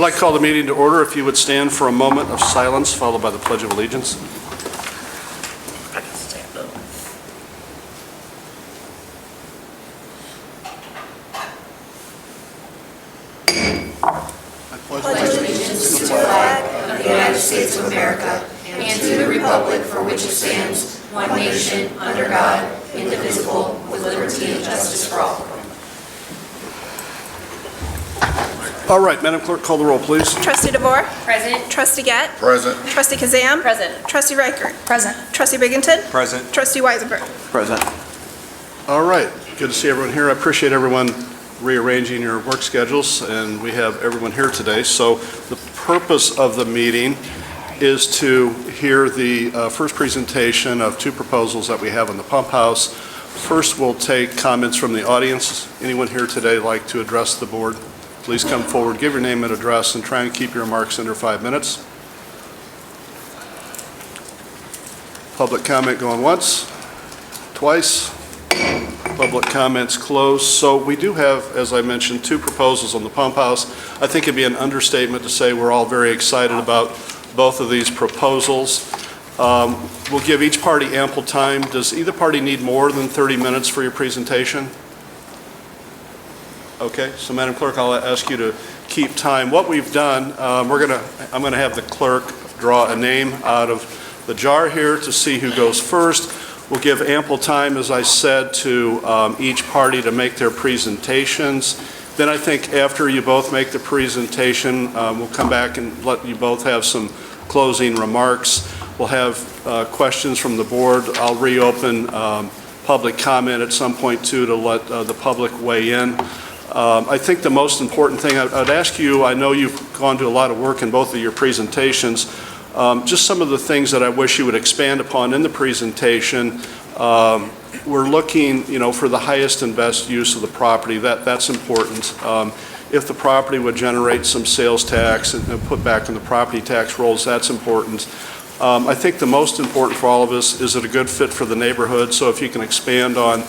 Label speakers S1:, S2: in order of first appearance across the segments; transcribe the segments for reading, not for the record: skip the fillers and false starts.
S1: like to call the meeting to order. If you would stand for a moment of silence, followed by the Pledge of Allegiance.
S2: I can stand up.
S3: Pledge allegiance to the flag of the United States of America and to the republic for which it stands, one nation, under God, indivisible, with liberty and justice for all.
S1: All right, Madam Clerk, call the roll, please.
S4: Trustee DeVore?
S3: Present.
S4: Trustee Gett?
S5: Present.
S4: Trustee Kazam?
S3: Present.
S4: Trustee Reichert?
S3: Present.
S4: Trustee Bigginton?
S5: Present.
S4: Trustee Weisenberg?
S5: Present.
S1: All right, good to see everyone here. I appreciate everyone rearranging your work schedules, and we have everyone here today. So the purpose of the meeting is to hear the first presentation of two proposals that we have on the pump house. First, we'll take comments from the audience. Anyone here today like to address the board? Please come forward, give your name and address, and try and keep your remarks under 5 minutes. Public comment going once, twice. Public comments closed. So we do have, as I mentioned, two proposals on the pump house. I think it'd be an understatement to say we're all very excited about both of these proposals. We'll give each party ample time. Does either party need more than 30 minutes for your presentation? Okay, so Madam Clerk, I'll ask you to keep time. What we've done, I'm going to have the clerk draw a name out of the jar here to see who goes first. We'll give ample time, as I said, to each party to make their presentations. Then I think after you both make the presentation, we'll come back and let you both have some closing remarks. We'll have questions from the board. I'll reopen public comment at some point too to let the public weigh in. I think the most important thing, I'd ask you, I know you've gone to a lot of work in both of your presentations, just some of the things that I wish you would expand upon in the presentation. We're looking, for the highest and best use of the property. That's important. If the property would generate some sales tax and put back in the property tax rolls, that's important. I think the most important for all of us is it a good fit for the neighborhood. So if you can expand on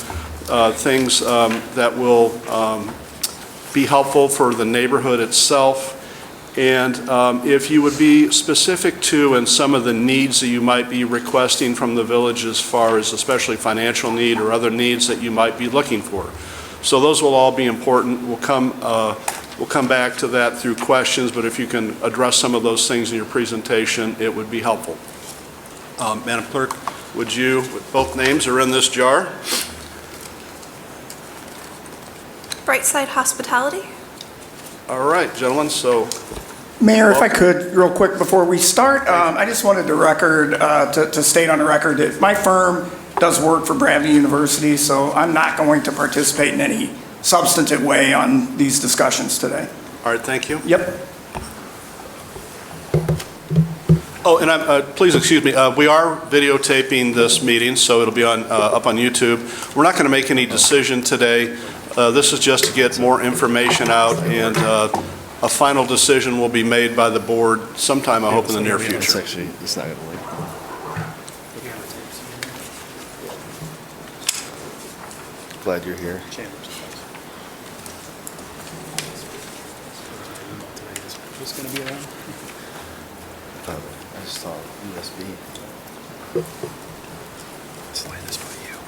S1: things that will be helpful for the neighborhood itself. And if you would be specific to and some of the needs that you might be requesting from the village as far as especially financial need or other needs that you might be looking for. So those will all be important. We'll come back to that through questions, but if you can address some of those things in your presentation, it would be helpful. Madam Clerk, would you, both names are in this jar.
S4: Brightside Hospitality?
S1: All right, gentlemen, so.
S6: Mayor, if I could, real quick before we start, I just wanted to state on the record that my firm does work for Bradley University, so I'm not going to participate in any substantive way on these discussions today.
S1: All right, thank you.
S6: Yep.
S1: Oh, and please excuse me, we are videotaping this meeting, so it'll be up on YouTube. We're not going to make any decision today. This is just to get more information out, and a final decision will be made by the board sometime, I hope, in the near future.
S5: It's not going to leak. Glad you're here.
S7: Who's going to be around?
S5: I just saw USB.
S7: Slide this by you.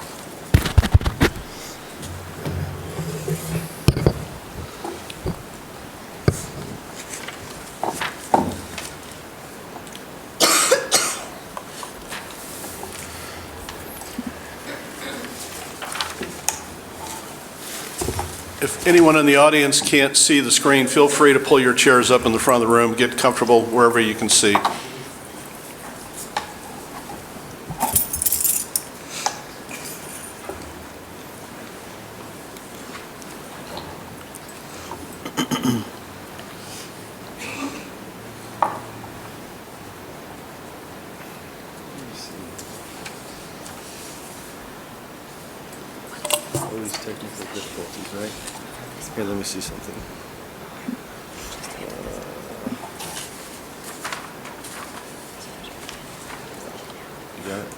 S1: If anyone in the audience can't see the screen, feel free to pull your chairs up in the front of the room, get comfortable wherever you can see.
S5: Always technical difficulties, right? Here, let me see something. You got it?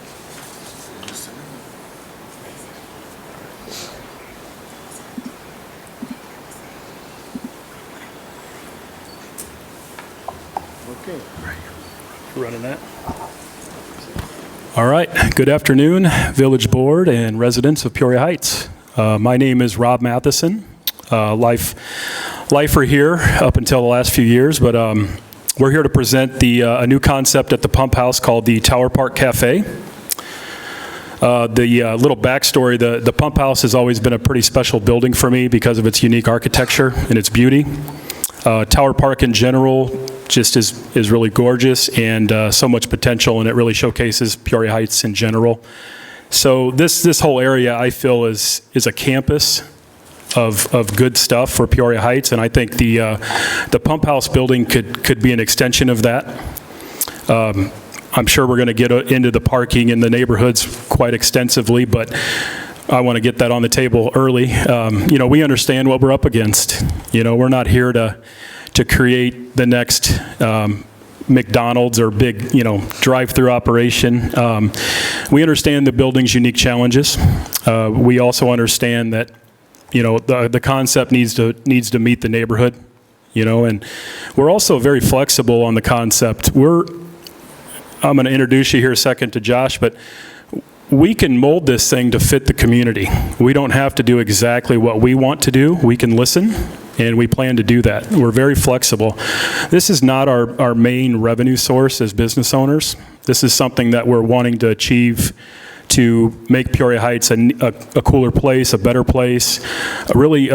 S7: Running that. All right. Good afternoon, Village Board and residents of Peoria Heights. My name is Rob Matheson. Lifer here up until the last few years, but we're here to present a new concept at the Pump House called the Tower Park Cafe. The little backstory, the Pump House has always been a pretty special building for me because of its unique architecture and its beauty. Tower Park in general just is really gorgeous and so much potential, and it really showcases Peoria Heights in general. So this whole area, I feel, is a campus of good stuff for Peoria Heights, and I think the Pump House building could be an extension of that. I'm sure we're going to get into the parking in the neighborhoods quite extensively, but I want to get that on the table early. We understand what we're up against. We're not here to create the next McDonald's or big, drive-through operation. We understand the building's unique challenges. We also understand that, the concept needs to meet the neighborhood, and we're also very flexible on the concept. I'm going to introduce you here a second to Josh, but we can mold this thing to fit the community. We don't have to do exactly what we want to do. We can listen, and we plan to do that. We're very flexible. This is not our main revenue source as business owners. This is something that we're wanting to achieve to make Peoria Heights a cooler place, a better place, really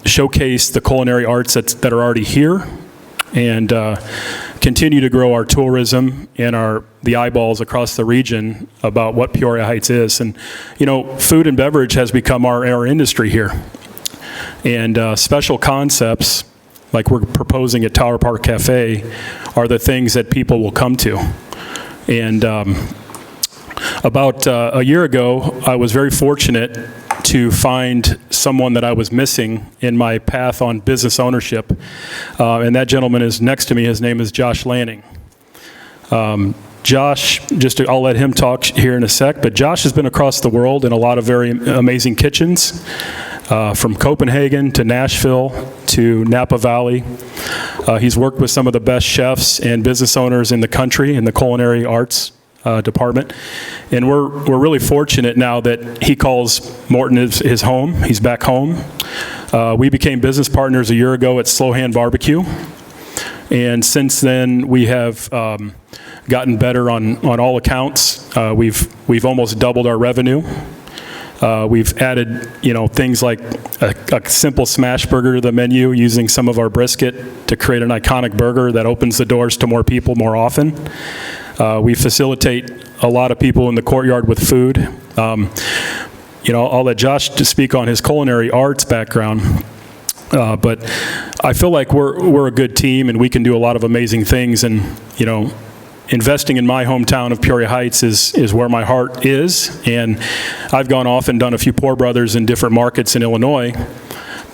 S7: showcase the culinary arts that are already here, and continue to grow our tourism and the eyeballs across the region about what Peoria Heights is. And, food and beverage has become our industry here. And special concepts, like we're proposing at Tower Park Cafe, are the things that people will come to. And about a year ago, I was very fortunate to find someone that I was missing in my path on business ownership. And that gentleman is next to me. His name is Josh Lanning. Josh, I'll let him talk here in a sec, but Josh has been across the world in a lot of very amazing kitchens, from Copenhagen to Nashville to Napa Valley. He's worked with some of the best chefs and business owners in the country in the culinary arts department. And we're really fortunate now that he calls Morton his home. He's back home. We became business partners a year ago at Slow Hand Barbecue. And since then, we have gotten better on all accounts. We've almost doubled our revenue. We've added, things like a simple smash burger to the menu using some of our brisket to create an iconic burger that opens the doors to more people more often. We facilitate a lot of people in the courtyard with food. I'll let Josh speak on his culinary arts background, but I feel like we're a good team and we can do a lot of amazing things. And investing in my hometown of Peoria Heights is where my heart is. And I've gone off and done a few Poor Brothers in different markets in Illinois.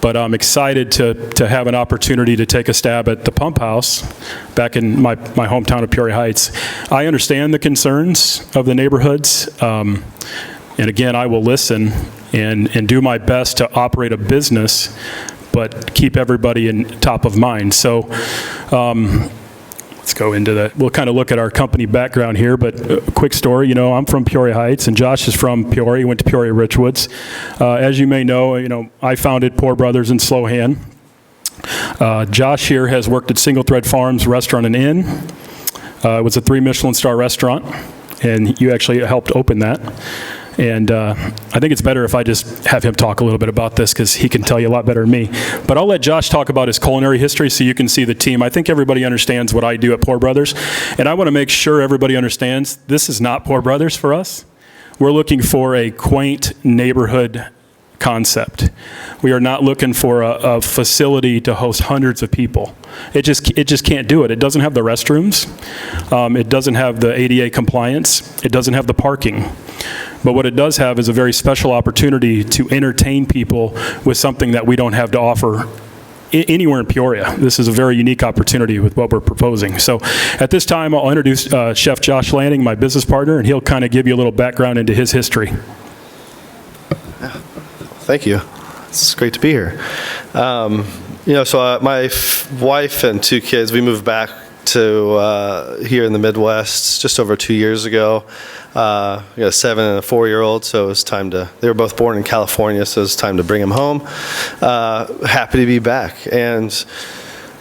S7: But I'm excited to have an opportunity to take a stab at the Pump House back in my hometown of Peoria Heights. I understand the concerns of the neighborhoods. And again, I will listen and do my best to operate a business, but keep everybody in top of mind. So let's go into that. We'll kind of look at our company background here, but a quick story. I'm from Peoria Heights, and Josh is from Peoria. He went to Peoria Richwoods. As you may know, I founded Poor Brothers and Slow Hand. Josh here has worked at Single Thread Farms Restaurant and Inn. It was a 3 Michelin star restaurant, and you actually helped open that. And I think it's better if I just have him talk a little bit about this because he can tell you a lot better than me. But I'll let Josh talk about his culinary history so you can see the team. I think everybody understands what I do at Poor Brothers. And I want to make sure everybody understands this is not Poor Brothers for us. We're looking for a quaint neighborhood concept. We are not looking for a facility to host hundreds of people. It just can't do it. It doesn't have the restrooms. It doesn't have the ADA compliance. It doesn't have the parking. But what it does have is a very special opportunity to entertain people with something that we don't have to offer anywhere in Peoria. This is a very unique opportunity with what we're proposing. So at this time, I'll introduce Chef Josh Lanning, my business partner, and he'll kind of give you a little background into his history.
S5: Thank you. It's great to be here. So my wife and 2 kids, we moved back to here in the Midwest just over 2 years ago. We got a 7 and a 4-year-old, so it was time to, they were both born in California, so it was time to bring them home. Happy to be back. And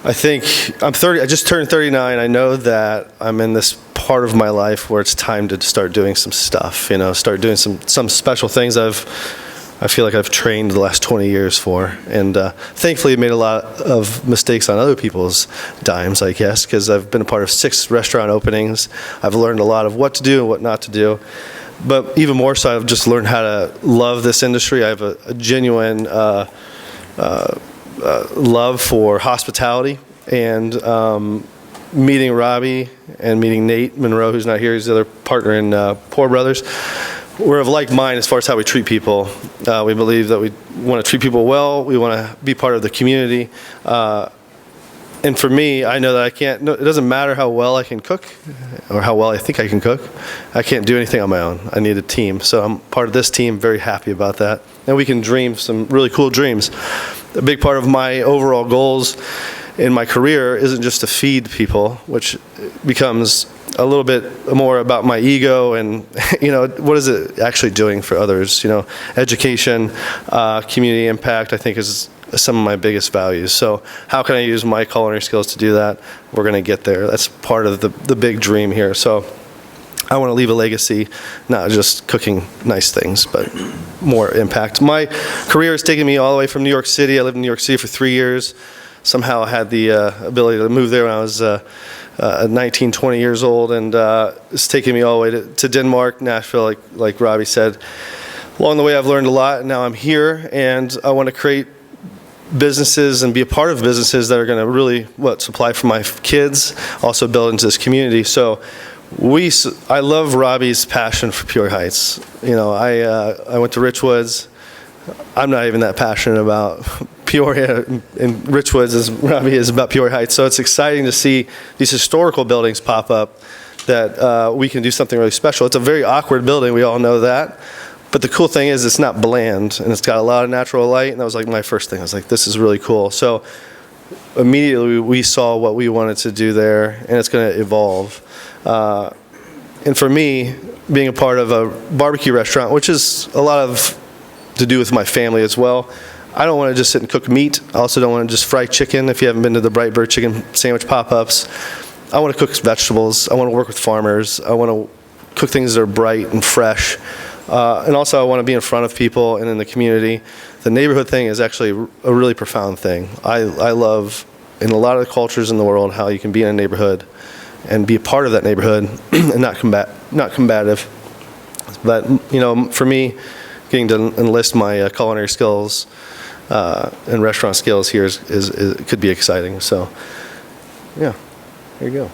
S5: I think I'm 30, I just turned 39. I know that I'm in this part of my life where it's time to start doing some stuff, you know, start doing some special things I feel like I've trained the last 20 years for. And thankfully, I've made a lot of mistakes on other people's dimes, I guess, because I've been a part of 6 restaurant openings. I've learned a lot of what to do and what not to do. But even more so, I've just learned how to love this industry. I have a genuine love for hospitality. And meeting Robbie and meeting Nate Monroe, who's not here, he's the other partner in Poor Brothers, we're of like mind as far as how we treat people. We believe that we want to treat people well. We want to be part of the community. And for me, I know that I can't, it doesn't matter how well I can cook or how well I think I can cook. I can't do anything on my own. I need a team. So I'm part of this team, very happy about that. And we can dream some really cool dreams. A big part of my overall goals in my career isn't just to feed people, which becomes a little bit more about my ego and, you know, what is it actually doing for others? You know, education, community impact, I think is some of my biggest values. So how can I use my culinary skills to do that? We're going to get there. That's part of the big dream here. So I want to leave a legacy, not just cooking nice things, but more impact. My career has taken me all the way from New York City. I lived in New York City for 3 years. Somehow I had the ability to move there when I was 19, 20 years old, and it's taken me all the way to Denmark, Nashville, like Robbie said. Along the way, I've learned a lot, and now I'm here, and I want to create businesses and be a part of businesses that are going to really, supply for my kids, also build into this community. So I love Robbie's passion for Peoria Heights. You know, I went to Richwoods. I'm not even that passionate about Peoria and Richwoods as Robbie is about Peoria Heights. So it's exciting to see these historical buildings pop up that we can do something really special. It's a very awkward building, we all know that. But the cool thing is it's not bland, and it's got a lot of natural light, and that was like my first thing. I was like, this is really cool. So immediately we saw what we wanted to do there, and it's going to evolve. And for me, being a part of a barbecue restaurant, which is a lot of to do with my family as well, I don't want to just sit and cook meat. I also don't want to just fry chicken. If you haven't been to the Bright Bird chicken sandwich pop-ups, I want to cook vegetables. I want to work with farmers. I want to cook things that are bright and fresh. And also I want to be in front of people and in the community. The neighborhood thing is actually a really profound thing. I love, in a lot of the cultures in the world, how you can be in a neighborhood and be a part of that neighborhood and not combative. But, you know, for me, getting to enlist my culinary skills and restaurant skills here could be exciting. So, yeah, there you go.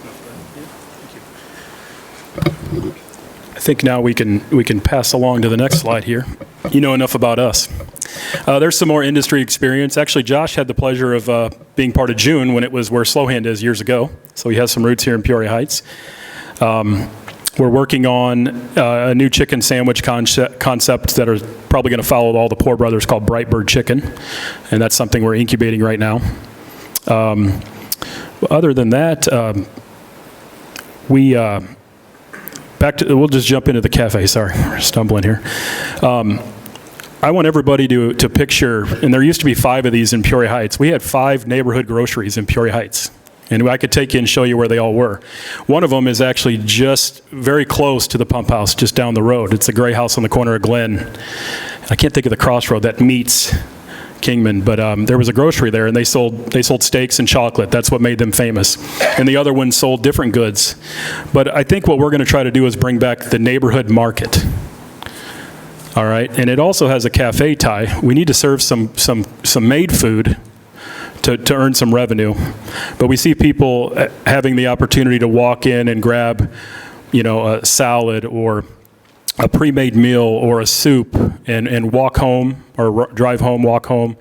S7: I think now we can pass along to the next slide here. You know enough about us. There's some more industry experience. Actually, Josh had the pleasure of being part of June when it was where Slowhand is years ago. So he has some roots here in Peoria Heights. We're working on a new chicken sandwich concept that are probably going to follow all the Poor Brothers called Bright Bird Chicken. And that's something we're incubating right now. Other than that, we'll just jump into the cafe. Sorry, we're stumbling here. I want everybody to picture, and there used to be 5 of these in Peoria Heights. We had 5 neighborhood groceries in Peoria Heights. And I could take you and show you where they all were. One of them is actually just very close to the pump house, just down the road. It's the gray house on the corner of Glen. I can't think of the crossroad that meets Kingman, but there was a grocery there, and they sold steaks and chocolate. That's what made them famous. And the other one sold different goods. But I think what we're going to try to do is bring back the neighborhood market. All right, and it also has a cafe tie. We need to serve some made food to earn some revenue. But we see people having the opportunity to walk in and grab, you know, a salad or a pre-made meal or a soup and walk home or drive home, walk home,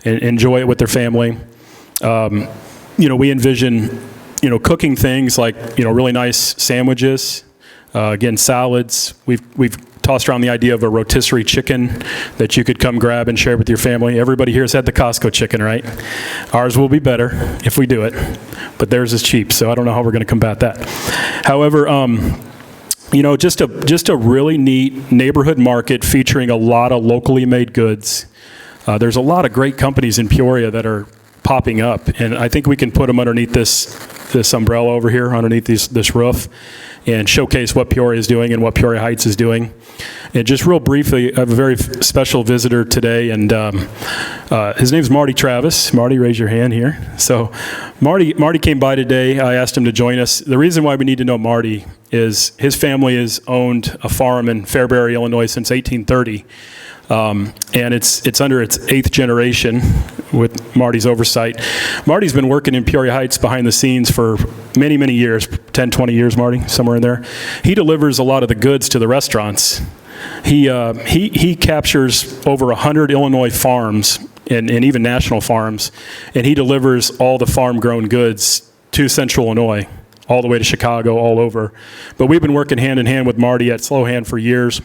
S7: and enjoy it with their family. You know, we envision, you know, cooking things like, you know, really nice sandwiches, again, salads. We've tossed around the idea of a rotisserie chicken that you could come grab and share with your family. Everybody here has had the Costco chicken, right? Ours will be better if we do it, but theirs is cheap, so I don't know how we're going to combat that. However, you know, just a really neat neighborhood market featuring a lot of locally made goods. There's a lot of great companies in Peoria that are popping up, and I think we can put them underneath this umbrella over here, underneath this roof, and showcase what Peoria is doing and what Peoria Heights is doing. And just real briefly, I have a very special visitor today, and his name's Marty Travis. Marty, raise your hand here. So Marty came by today. I asked him to join us. The reason why we need to know Marty is his family has owned a farm in Fairbury, Illinois since 1830. And it's under its 8th generation with Marty's oversight. Marty's been working in Peoria Heights behind the scenes for many, many years, 10, 20 years, Marty, somewhere in there. He delivers a lot of the goods to the restaurants. He captures over 100 Illinois farms and even national farms, and he delivers all the farm-grown goods to Central Illinois, all the way to Chicago, all over. But we've been working hand in hand with Marty at Slow Hand for years.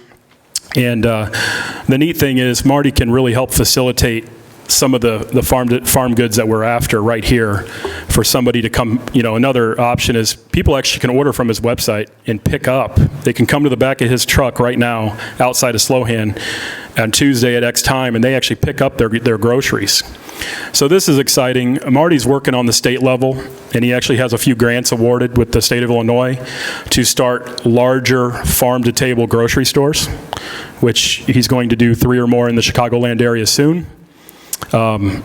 S7: And the neat thing is Marty can really help facilitate some of the farm goods that we're after right here for somebody to come. You know, another option is people actually can order from his website and pick up. They can come to the back of his truck right now outside of Slow Hand on Tuesday at X time, and they actually pick up their groceries. So this is exciting. Marty's working on the state level, and he actually has a few grants awarded with the state of Illinois to start larger farm-to-table grocery stores, which he's going to do 3 or more in the Chicagoland area soon. You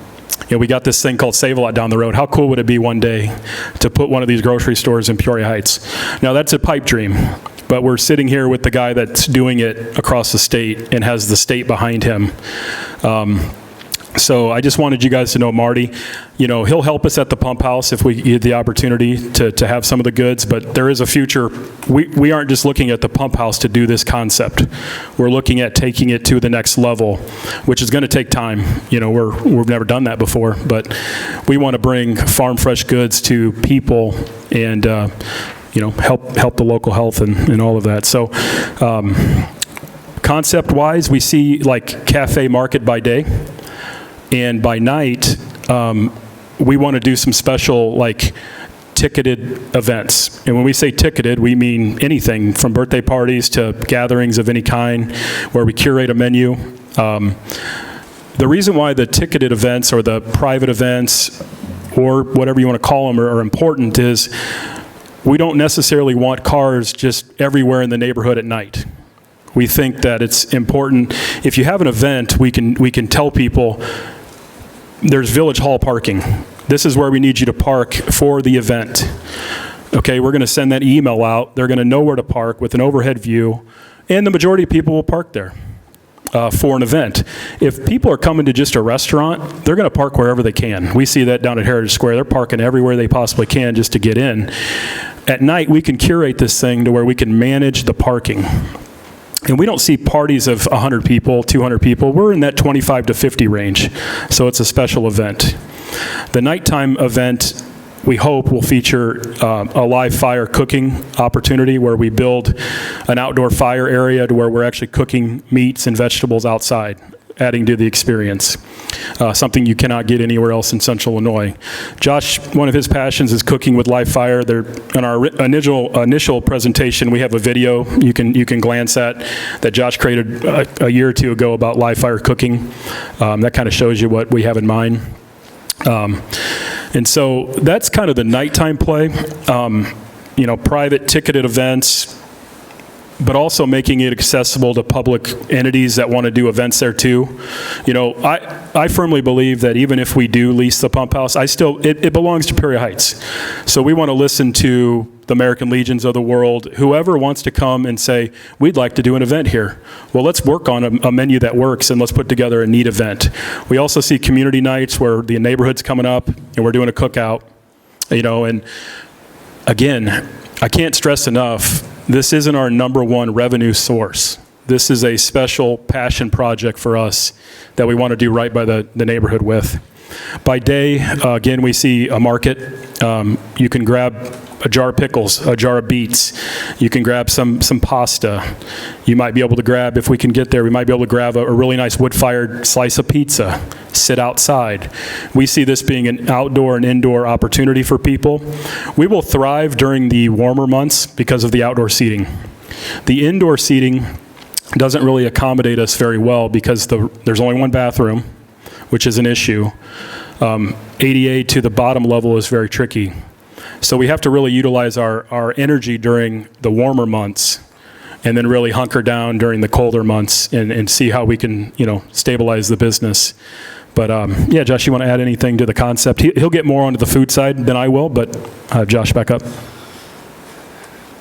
S7: know, we got this thing called Save-A-Lot down the road. How cool would it be one day to put one of these grocery stores in Peoria Heights? Now, that's a pipe dream, but we're sitting here with the guy that's doing it across the state and has the state behind him. So I just wanted you guys to know Marty. You know, he'll help us at the pump house if we get the opportunity to have some of the goods, but there is a future. We aren't just looking at the pump house to do this concept. We're looking at taking it to the next level, which is going to take time. You know, we've never done that before, but we want to bring farm fresh goods to people and, you know, help the local health and all of that. So concept-wise, we see like cafe market by day. And by night, we want to do some special, like, ticketed events. And when we say ticketed, we mean anything from birthday parties to gatherings of any kind, where we curate a menu. The reason why the ticketed events or the private events, or whatever you want to call them, are important is we don't necessarily want cars just everywhere in the neighborhood at night. We think that it's important. If you have an event, we can tell people, there's Village Hall parking. This is where we need you to park for the event. Okay, we're going to send that email out. They're going to know where to park with an overhead view, and the majority of people will park there for an event. If people are coming to just a restaurant, they're going to park wherever they can. We see that down at Heritage Square. They're parking everywhere they possibly can just to get in. At night, we can curate this thing to where we can manage the parking. And we don't see parties of 100 people, 200 people. We're in that 25 to 50 range. So it's a special event. The nighttime event, we hope, will feature a live fire cooking opportunity where we build an outdoor fire area to where we're actually cooking meats and vegetables outside, adding to the experience. Something you cannot get anywhere else in Central Illinois. Josh, one of his passions is cooking with live fire. In our initial presentation, we have a video you can glance at that Josh created a year or two ago about live fire cooking. That kind of shows you what we have in mind. And so that's kind of the nighttime play. You know, private ticketed events, but also making it accessible to public entities that want to do events there too. You know, I firmly believe that even if we do lease the pump house, it belongs to Peoria Heights. So we want to listen to the American Legions of the world, whoever wants to come and say, we'd like to do an event here. Well, let's work on a menu that works and let's put together a neat event. We also see community nights where the neighborhood's coming up and we're doing a cookout, you know, and again, I can't stress enough, this isn't our number one revenue source. This is a special passion project for us that we want to do right by the neighborhood with. By day, again, we see a market. You can grab a jar of pickles, a jar of beets. You can grab some pasta. You might be able to grab, if we can get there, we might be able to grab a really nice wood-fired slice of pizza, sit outside. We see this being an outdoor and indoor opportunity for people. We will thrive during the warmer months because of the outdoor seating. The indoor seating doesn't really accommodate us very well because there's only one bathroom, which is an issue. ADA to the bottom level is very tricky. So we have to really utilize our energy during the warmer months and then really hunker down during the colder months and see how we can, stabilize the business. But yeah, Josh, you want to add anything to the concept? He'll get more onto the food side than I will, but Josh, back up.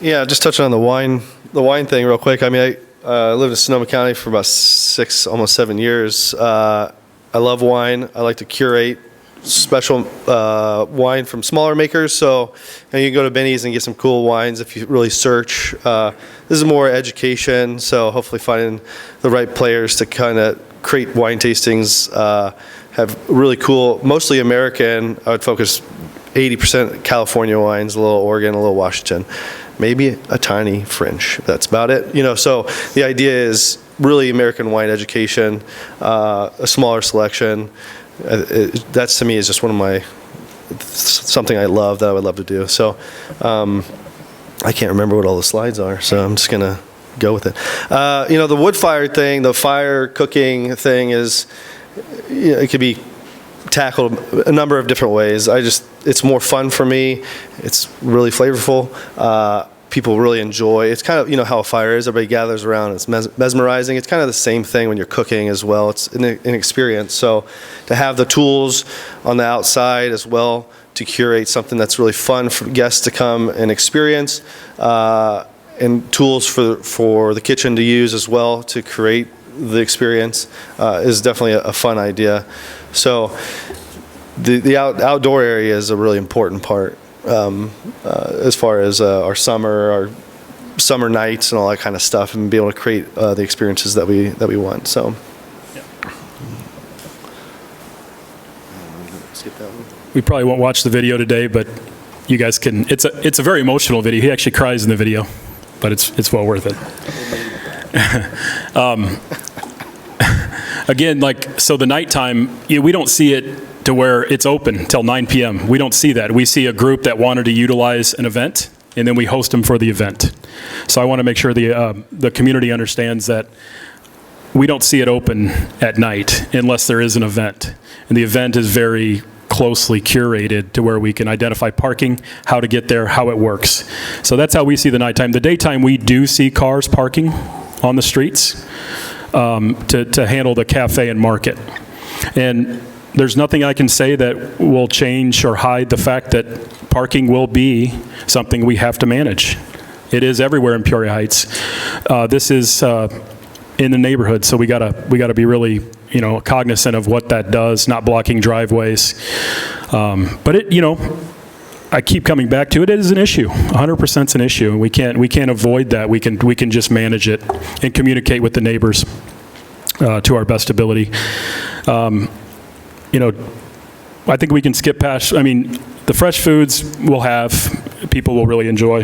S5: Yeah, just touching on the wine thing real quick. I mean, I lived in Sonoma County for about 6, almost 7 years. I love wine. I like to curate special wine from smaller makers. So you can go to Benny's and get some cool wines if you really search. This is more education, so hopefully finding the right players to kind of create wine tastings. Have really cool, mostly American. I would focus 80% California wines, a little Oregon, a little Washington, maybe a tiny French. That's about it. So the idea is really American wine education, a smaller selection. That's, to me, is just one of my, something I love that I would love to do. So I can't remember what all the slides are, so I'm just going to go with it. The wood-fired thing, the fire cooking thing is, it could be tackled a number of different ways. It's more fun for me. It's really flavorful. People really enjoy. It's kind of, how a fire is. Everybody gathers around. It's mesmerizing. It's kind of the same thing when you're cooking as well. It's an experience. So to have the tools on the outside as well to curate something that's really fun for guests to come and experience, and tools for the kitchen to use as well to create the experience is definitely a fun idea. So the outdoor area is a really important part. As far as our summer nights and all that kind of stuff, and be able to create the experiences that we want. So, skip that one.
S7: We probably won't watch the video today, but you guys can. It's a very emotional video. He actually cries in the video, but it's well worth it. Again, so the nighttime, we don't see it to where it's open till 9 p.m. We don't see that. We see a group that wanted to utilize an event, and then we host them for the event. So I want to make sure the community understands that we don't see it open at night unless there is an event. And the event is very closely curated to where we can identify parking, how to get there, how it works. So that's how we see the nighttime. The daytime, we do see cars parking on the streets to handle the cafe and market. And there's nothing I can say that will change or hide the fact that parking will be something we have to manage. It is everywhere in Peoria Heights. This is in the neighborhood, so we gotta be really, cognizant of what that does, not blocking driveways. But I keep coming back to it. It is an issue. 100% is an issue, and we can't avoid that. We can just manage it and communicate with the neighbors to our best ability. I think we can skip past. The fresh foods people will really enjoy.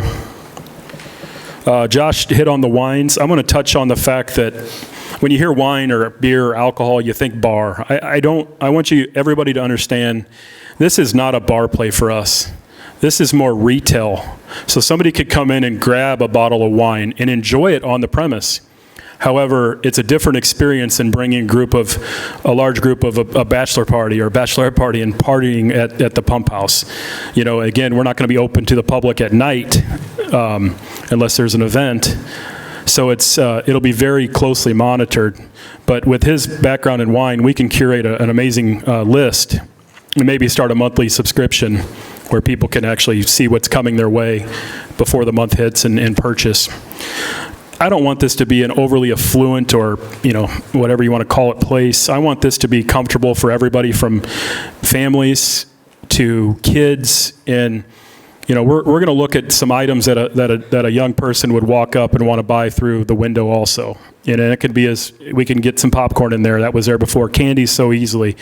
S7: Josh hit on the wines. I'm going to touch on the fact that when you hear wine or beer or alcohol, you think bar. I want everybody to understand, this is not a bar play for us. This is more retail. So somebody could come in and grab a bottle of wine and enjoy it on the premise. However, it's a different experience than bringing a large group of a bachelor party or a bachelorette party and partying at the pump house. Again, we're not going to be open to the public at night unless there's an event. So it'll be very closely monitored. But with his background in wine, we can curate an amazing list and maybe start a monthly subscription where people can actually see what's coming their way before the month hits and purchase. I don't want this to be an overly affluent or, whatever you want to call it, place. I want this to be comfortable for everybody, from families to kids. And, we're going to look at some items that a young person would walk up and want to buy through the window also. And it could be we can get some popcorn in there. That was there before. Candy so easily.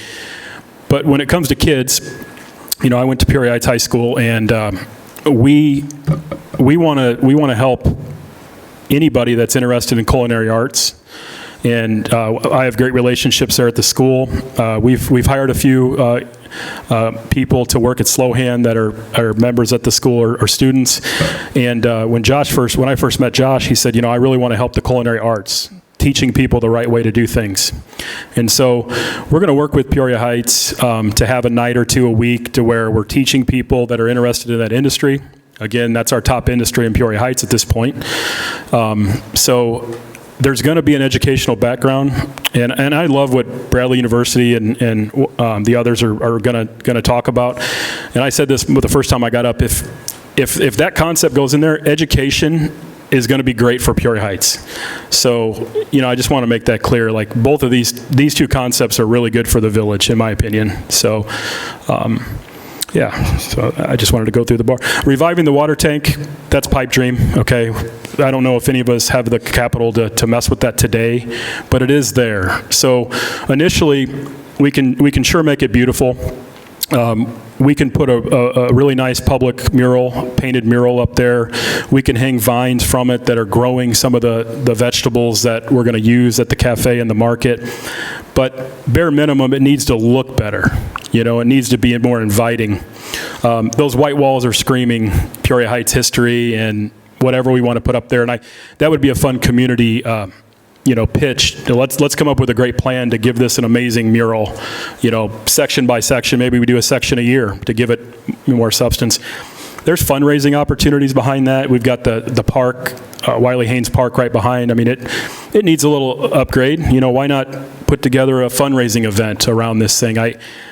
S7: But when it comes to kids, I went to Peoria Heights High School, and we want to help anybody that's interested in culinary arts. And I have great relationships there at the school. We've hired a few people to work at Slowhand that are members at the school or students. And when I first met Josh, he said, I really want to help the culinary arts, teaching people the right way to do things. And so we're going to work with Peoria Heights to have a night or two a week to where we're teaching people that are interested in that industry. Again, that's our top industry in Peoria Heights at this point. So there's going to be an educational background, and I love what Bradley University and the others are going to talk about. And I said this the first time I got up, if that concept goes in there, education is going to be great for Peoria Heights. So, I just want to make that clear. Like, both of these two concepts are really good for the village, in my opinion. So, yeah, so I just wanted to go through the bar. Reviving the water tank, that's pipe dream, okay? I don't know if any of us have the capital to mess with that today, but it is there. So initially, we can sure make it beautiful. We can put a really nice public painted mural up there. We can hang vines from it that are growing some of the vegetables that we're going to use at the cafe and the market. But bare minimum, it needs to look better. It needs to be more inviting. Those white walls are screaming Peoria Heights history and whatever we want to put up there. And that would be a fun community pitch. Let's come up with a great plan to give this an amazing mural, section by section. Maybe we do a section a year to give it more substance. There's fundraising opportunities behind that. We've got the park, Wiley Haynes Park right behind. I mean, it needs a little upgrade. Why not put together a fundraising event around this thing?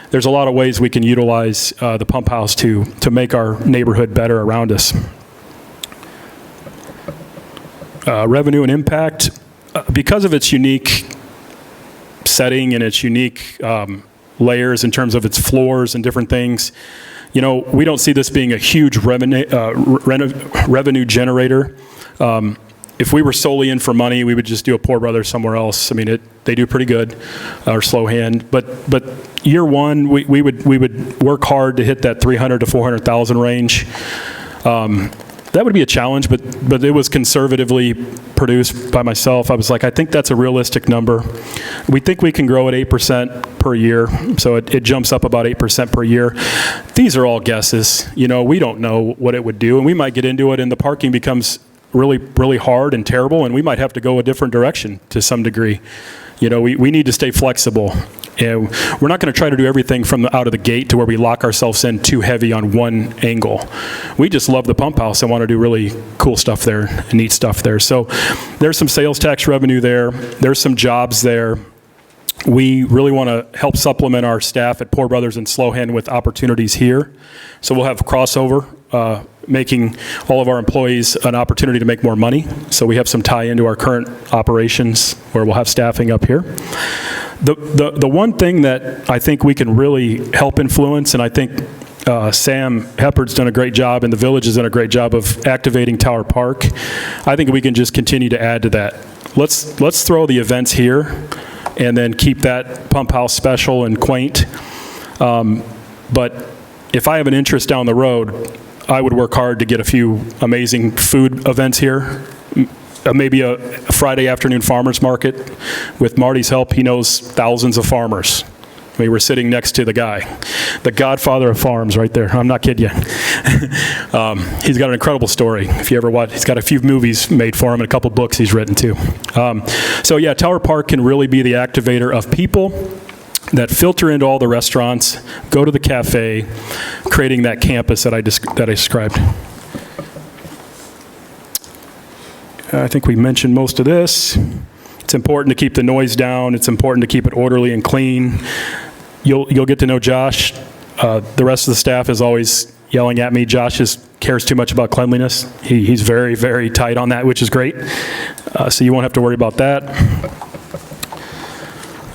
S7: There's a lot of ways we can utilize the pump house to make our neighborhood better around us. Revenue and impact. Because of its unique setting and its unique layers in terms of its floors and different things, we don't see this being a huge revenue generator. If we were solely in for money, we would just do a Poor Brothers somewhere else. I mean, they do pretty good, or Slowhand. But year one, we would work hard to hit that 300 to 400,000 range. That would be a challenge, but it was conservatively produced by myself. I was like, I think that's a realistic number. We think we can grow at 8% per year, so it jumps up about 8% per year. These are all guesses. We don't know what it would do, and we might get into it, and the parking becomes really, really hard and terrible, and we might have to go a different direction to some degree. We need to stay flexible. And we're not going to try to do everything from out of the gate to where we lock ourselves in too heavy on one angle. We just love the pump house and want to do really cool stuff there and neat stuff there. So there's some sales tax revenue there. There's some jobs there. We really want to help supplement our staff at Poor Brothers and Slowhand with opportunities here. So we'll have crossover, making all of our employees an opportunity to make more money. So we have some tie into our current operations where we'll have staffing up here. The one thing that I think we can really help influence, and I think Sam Hepard's done a great job and the village has done a great job of activating Tower Park. I think we can just continue to add to that. Let's throw the events here and then keep that pump house special and quaint. But if I have an interest down the road, I would work hard to get a few amazing food events here. Maybe a Friday afternoon farmers market. With Marty's help, he knows thousands of farmers. We were sitting next to the guy, the godfather of farms right there. I'm not kidding you. He's got an incredible story. If you ever watch, he's got a few movies made for him and a couple books he's written too. So yeah, Tower Park can really be the activator of people that filter into all the restaurants, go to the cafe, creating that campus that I described. I think we mentioned most of this. It's important to keep the noise down. It's important to keep it orderly and clean. You'll get to know Josh. The rest of the staff is always yelling at me. Josh cares too much about cleanliness. He's very, very tight on that, which is great. So you won't have to worry about that.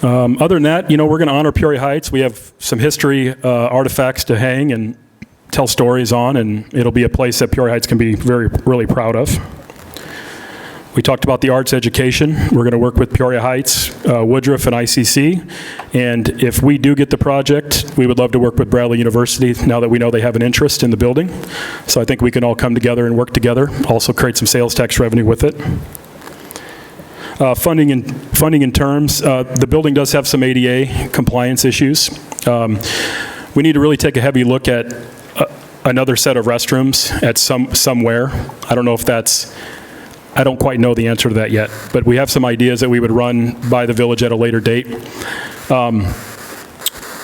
S7: Other than that, we're going to honor Peoria Heights. We have some history artifacts to hang and tell stories on, and it'll be a place that Peoria Heights can be really proud of. We talked about the arts education. We're going to work with Peoria Heights, Woodruff, and ICC. And if we do get the project, we would love to work with Bradley University now that we know they have an interest in the building. So I think we can all come together and work together, also create some sales tax revenue with it. Funding in terms, the building does have some ADA compliance issues. We need to really take a heavy look at another set of restrooms at somewhere. I don't know if that's, I don't quite know the answer to that yet, but we have some ideas that we would run by the village at a later date.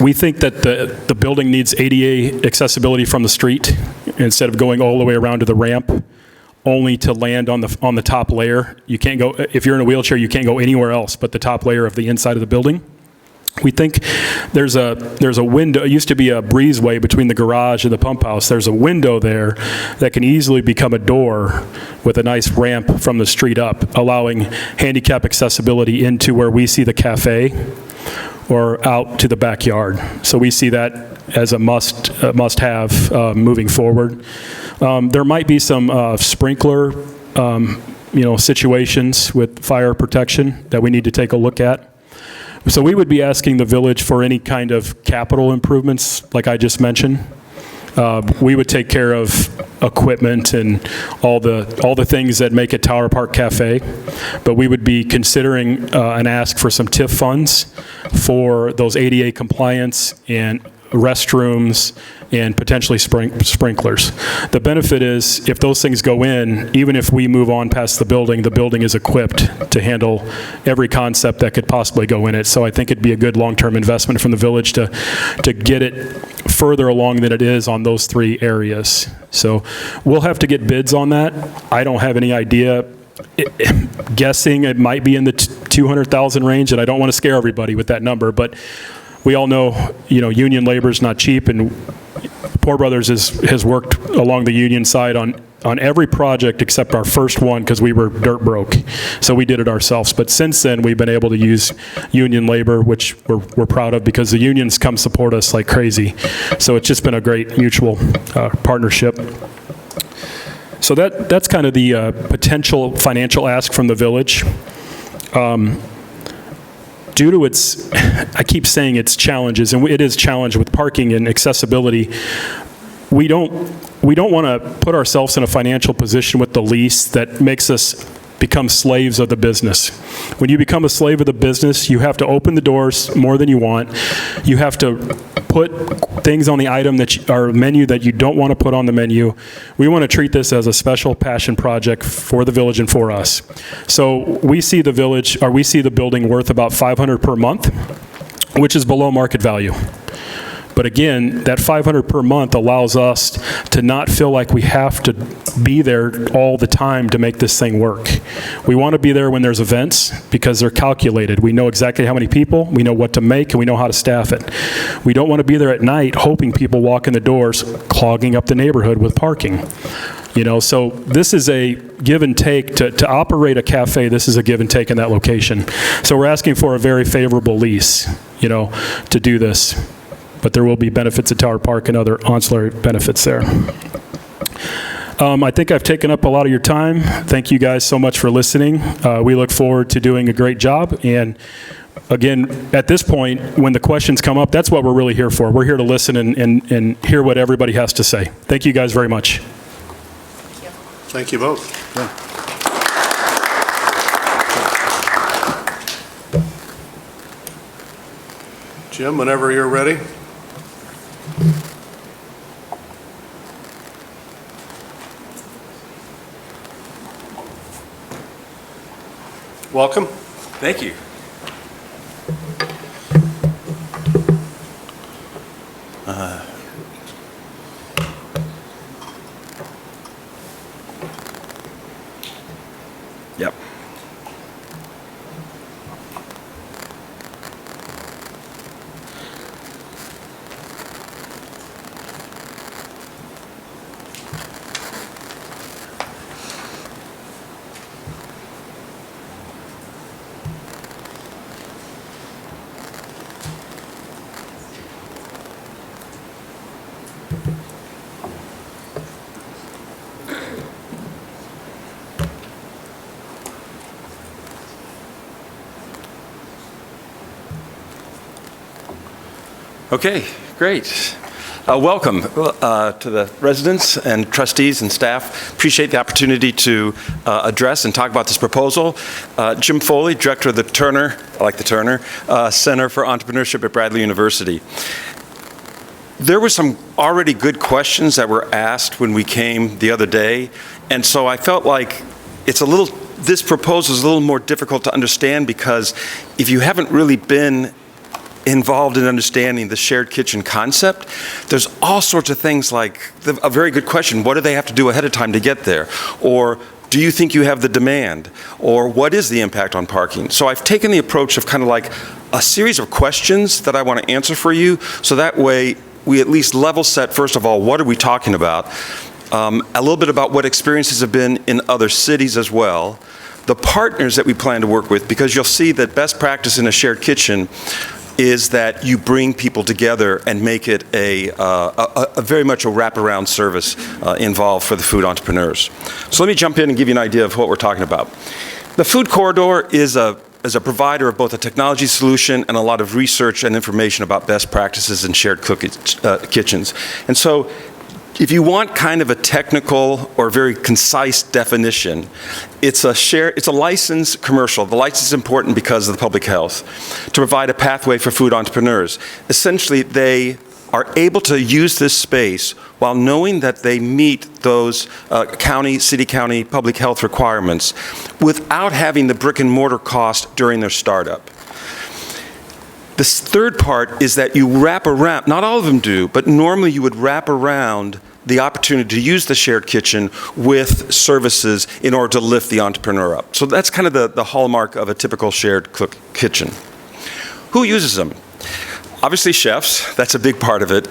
S7: We think that the building needs ADA accessibility from the street instead of going all the way around to the ramp, only to land on the top layer. You can't go, if you're in a wheelchair, you can't go anywhere else but the top layer of the inside of the building. We think there's a window. It used to be a breezeway between the garage and the pump house. There's a window there that can easily become a door with a nice ramp from the street up, allowing handicap accessibility into where we see the cafe or out to the backyard. So we see that as a must-have moving forward. There might be some sprinkler situations with fire protection that we need to take a look at. So we would be asking the village for any kind of capital improvements, like I just mentioned. We would take care of equipment and all the things that make a Tower Park Cafe, but we would be considering an ask for some TIF funds for those ADA compliance and restrooms and potentially sprinklers. The benefit is if those things go in, even if we move on past the building is equipped to handle every concept that could possibly go in it. So I think it'd be a good long-term investment from the village to get it further along than it is on those three areas. So we'll have to get bids on that. I don't have any idea. Guessing it might be in the 200,000 range, and I don't want to scare everybody with that number, but we all know, union labor is not cheap, and Poor Brothers has worked along the union side on every project except our first one because we were dirt broke. So we did it ourselves. But since then, we've been able to use union labor, which we're proud of because the unions come support us like crazy. So it's just been a great mutual partnership. So that's kind of the potential financial ask from the village. Due to its, I keep saying its challenges, and it is challenged with parking and accessibility, we don't want to put ourselves in a financial position with the lease that makes us become slaves of the business. When you become a slave of the business, you have to open the doors more than you want. You have to put things on the item or menu that you don't want to put on the menu. We want to treat this as a special passion project for the village and for us. So we see the building worth about $500 per month, which is below market value. But again, that $500 per month allows us to not feel like we have to be there all the time to make this thing work. We want to be there when there's events because they're calculated. We know exactly how many people, we know what to make, and we know how to staff it. We don't want to be there at night hoping people walk in the doors, clogging up the neighborhood with parking. So this is a give and take. To operate a cafe, this is a give and take in that location. So we're asking for a very favorable lease, to do this. But there will be benefits at Tower Park and other ancillary benefits there. I think I've taken up a lot of your time. Thank you guys so much for listening. We look forward to doing a great job. And again, at this point, when the questions come up, that's what we're really here for. We're here to listen and hear what everybody has to say. Thank you guys very much.
S1: Thank you both. Yeah. Jim, whenever you're ready. Welcome.
S8: Thank you. Yep. Okay, great. Welcome to the residents and trustees and staff. Appreciate the opportunity to address and talk about this proposal. Jim Foley, director of the Turner, I like the Turner, Center for Entrepreneurship at Bradley University. There were some already good questions that were asked when we came the other day, and so I felt like this proposal is a little more difficult to understand because if you haven't really been involved in understanding the shared kitchen concept, there's all sorts of things like a very good question, what do they have to do ahead of time to get there? Or do you think you have the demand? Or what is the impact on parking? So I've taken the approach of kind of like a series of questions that I want to answer for you, so that way we at least level set, first of all, what are we talking about? A little bit about what experiences have been in other cities as well. The partners that we plan to work with, because you'll see that best practice in a shared kitchen is that you bring people together and make it a very much a wraparound service involved for the food entrepreneurs. So let me jump in and give you an idea of what we're talking about. The food corridor is a provider of both a technology solution and a lot of research and information about best practices in shared kitchens. And so if you want kind of a technical or very concise definition, it's a licensed commercial. The license is important because of the public health, to provide a pathway for food entrepreneurs. Essentially, they are able to use this space while knowing that they meet those city-county public health requirements without having the brick and mortar cost during their startup. The third part is that you wrap around, not all of them do, but normally you would wrap around the opportunity to use the shared kitchen with services in order to lift the entrepreneur up. So that's kind of the hallmark of a typical shared kitchen. Who uses them? Obviously chefs, that's a big part of it.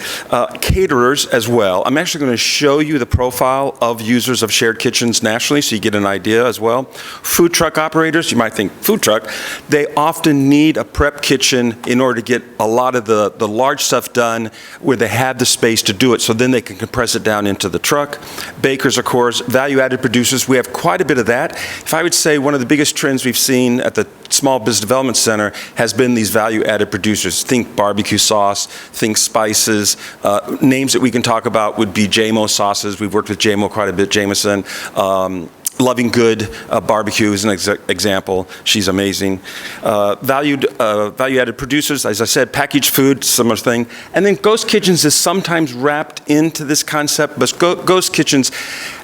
S8: Caterers as well. I'm actually going to show you the profile of users of shared kitchens nationally so you get an idea as well. Food truck operators, you might think food truck, they often need a prep kitchen in order to get a lot of the large stuff done where they have the space to do it, so then they can compress it down into the truck. Bakers, of course, value-added producers, we have quite a bit of that. If I would say one of the biggest trends we've seen at the Small Business Development Center has been these value-added producers. Think barbecue sauce, think spices. Names that we can talk about would be JMO sauces. We've worked with JMO quite a bit, Jameson. Loving Good Barbecue is an example. She's amazing. Value-added producers, as I said, packaged food, similar thing. And then ghost kitchens is sometimes wrapped into this concept, but ghost kitchens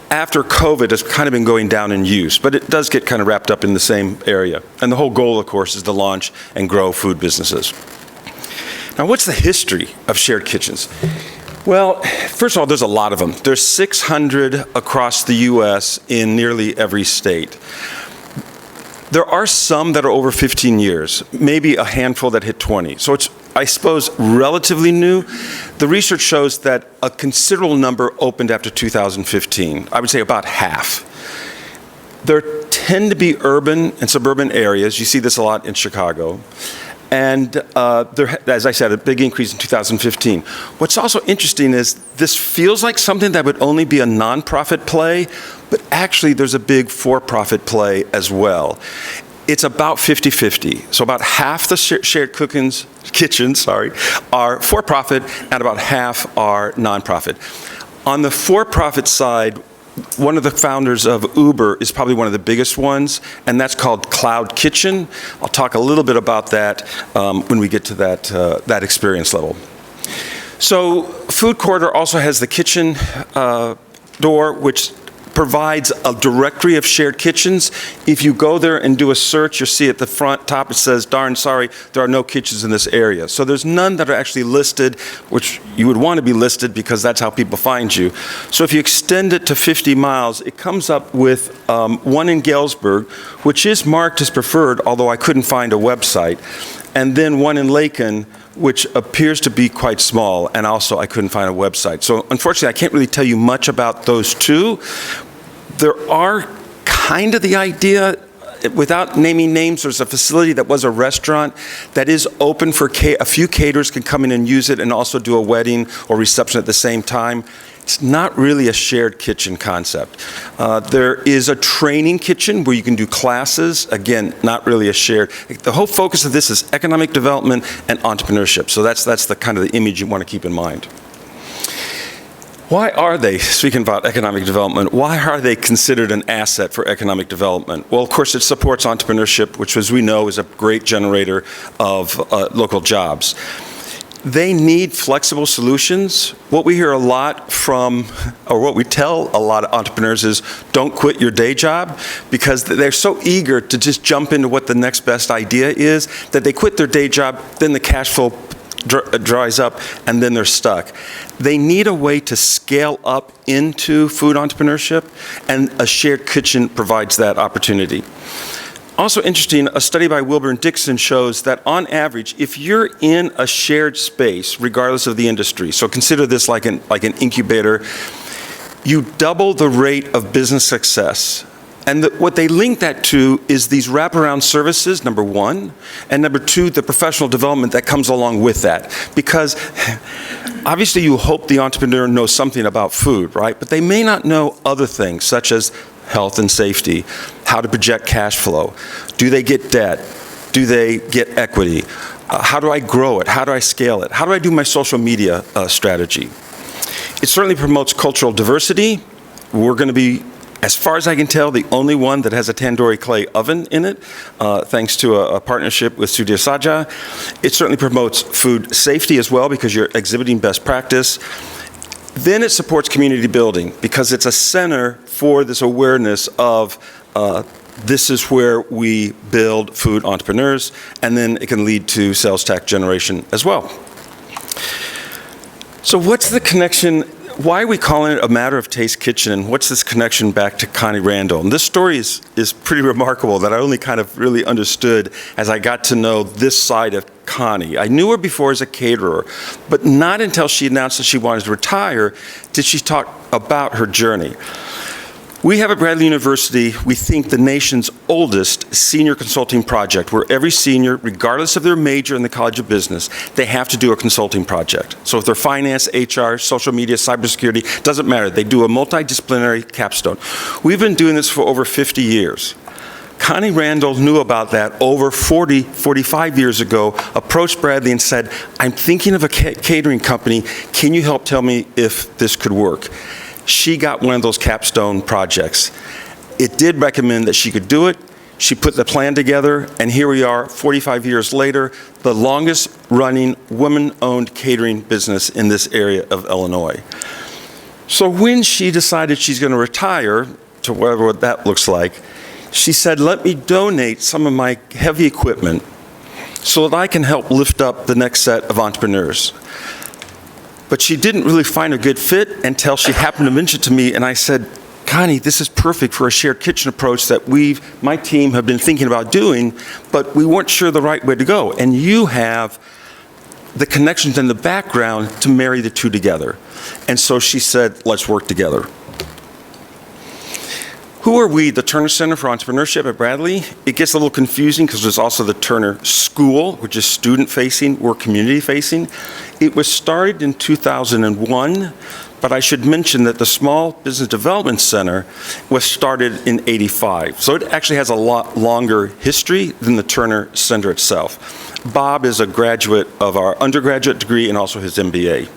S8: after COVID has kind of been going down in use, but it does get kind of wrapped up in the same area. And the whole goal, of course, is to launch and grow food businesses. Now, what's the history of shared kitchens? Well, first of all, there's a lot of them. There's 600 across the U.S. in nearly every state. There are some that are over 15 years, maybe a handful that hit 20. So it's, I suppose, relatively new. The research shows that a considerable number opened after 2015. I would say about half. There tend to be urban and suburban areas. You see this a lot in Chicago. And there, as I said, a big increase in 2015. What's also interesting is this feels like something that would only be a nonprofit play, but actually there's a big for-profit play as well. It's about 50-50. So about half the shared kitchens are for-profit and about half are nonprofit. On the for-profit side, one of the founders of Uber is probably one of the biggest ones, and that's called Cloud Kitchen. I'll talk a little bit about that when we get to that experience level. So Food Corridor also has the kitchen door, which provides a directory of shared kitchens. If you go there and do a search, you'll see at the front top it says, darn sorry, there are no kitchens in this area. So there's none that are actually listed, which you would want to be listed because that's how people find you. So if you extend it to 50 miles, it comes up with one in Galesburg, which is marked as preferred, although I couldn't find a website, and then one in Lakin, which appears to be quite small, and also I couldn't find a website. So unfortunately, I can't really tell you much about those two. There are kind of the idea, without naming names, there's a facility that was a restaurant that is open for a few caterers can come in and use it and also do a wedding or reception at the same time. It's not really a shared kitchen concept. There is a training kitchen where you can do classes. Again, not really a shared. The whole focus of this is economic development and entrepreneurship. So that's the kind of the image you want to keep in mind. Why are they, speaking about economic development, why are they considered an asset for economic development? Well, of course, it supports entrepreneurship, which, as we know, is a great generator of local jobs. They need flexible solutions. What we hear a lot from, or what we tell a lot of entrepreneurs is, don't quit your day job, because they're so eager to just jump into what the next best idea is, that they quit their day job, then the cash flow dries up, and then they're stuck. They need a way to scale up into food entrepreneurship, and a shared kitchen provides that opportunity. Also interesting, a study by Wilbur and Dixon shows that on average, if you're in a shared space, regardless of the industry, so consider this like an incubator, you double the rate of business success. And what they link that to is these wraparound services, number one, and number two, the professional development that comes along with that. Because obviously you hope the entrepreneur knows something about food, right? But they may not know other things, such as health and safety, how to project cash flow. Do they get debt? Do they get equity? How do I grow it? How do I scale it? How do I do my social media strategy? It certainly promotes cultural diversity. We're going to be, as far as I can tell, the only one that has a tandoori clay oven in it, thanks to a partnership with Studio Saja. It certainly promotes food safety as well, because you're exhibiting best practice. Then it supports community building, because it's a center for this awareness of this is where we build food entrepreneurs, and then it can lead to sales tax generation as well. So what's the connection? Why are we calling it a matter of taste kitchen, and what's this connection back to Connie Randall? And this story is pretty remarkable, that I only kind of really understood as I got to know this side of Connie. I knew her before as a caterer, but not until she announced that she wanted to retire did she talk about her journey. We have at Bradley University, we think, the nation's oldest senior consulting project, where every senior, regardless of their major in the College of Business, they have to do a consulting project. So if they're finance, HR, social media, cybersecurity, doesn't matter. They do a multidisciplinary capstone. We've been doing this for over 50 years. Connie Randall knew about that over 45 years ago, approached Bradley and said, I'm thinking of a catering company. Can you help tell me if this could work? She got one of those capstone projects. It did recommend that she could do it. She put the plan together, and here we are 45 years later, the longest running woman-owned catering business in this area of Illinois. So when she decided she's going to retire, to whatever that looks like, she said, let me donate some of my heavy equipment so that I can help lift up the next set of entrepreneurs. But she didn't really find a good fit until she happened to mention it to me, and I said, Connie, this is perfect for a shared kitchen approach that my team have been thinking about doing, but we weren't sure the right way to go. And you have the connections in the background to marry the two together. And so she said, let's work together. Who are we, the Turner Center for Entrepreneurship at Bradley? It gets a little confusing because there's also the Turner School, which is student-facing. We're community-facing. It was started in 2001, but I should mention that the Small Business Development Center was started in '85. So it actually has a lot longer history than the Turner Center itself. Bob is a graduate of our undergraduate degree and also his MBA.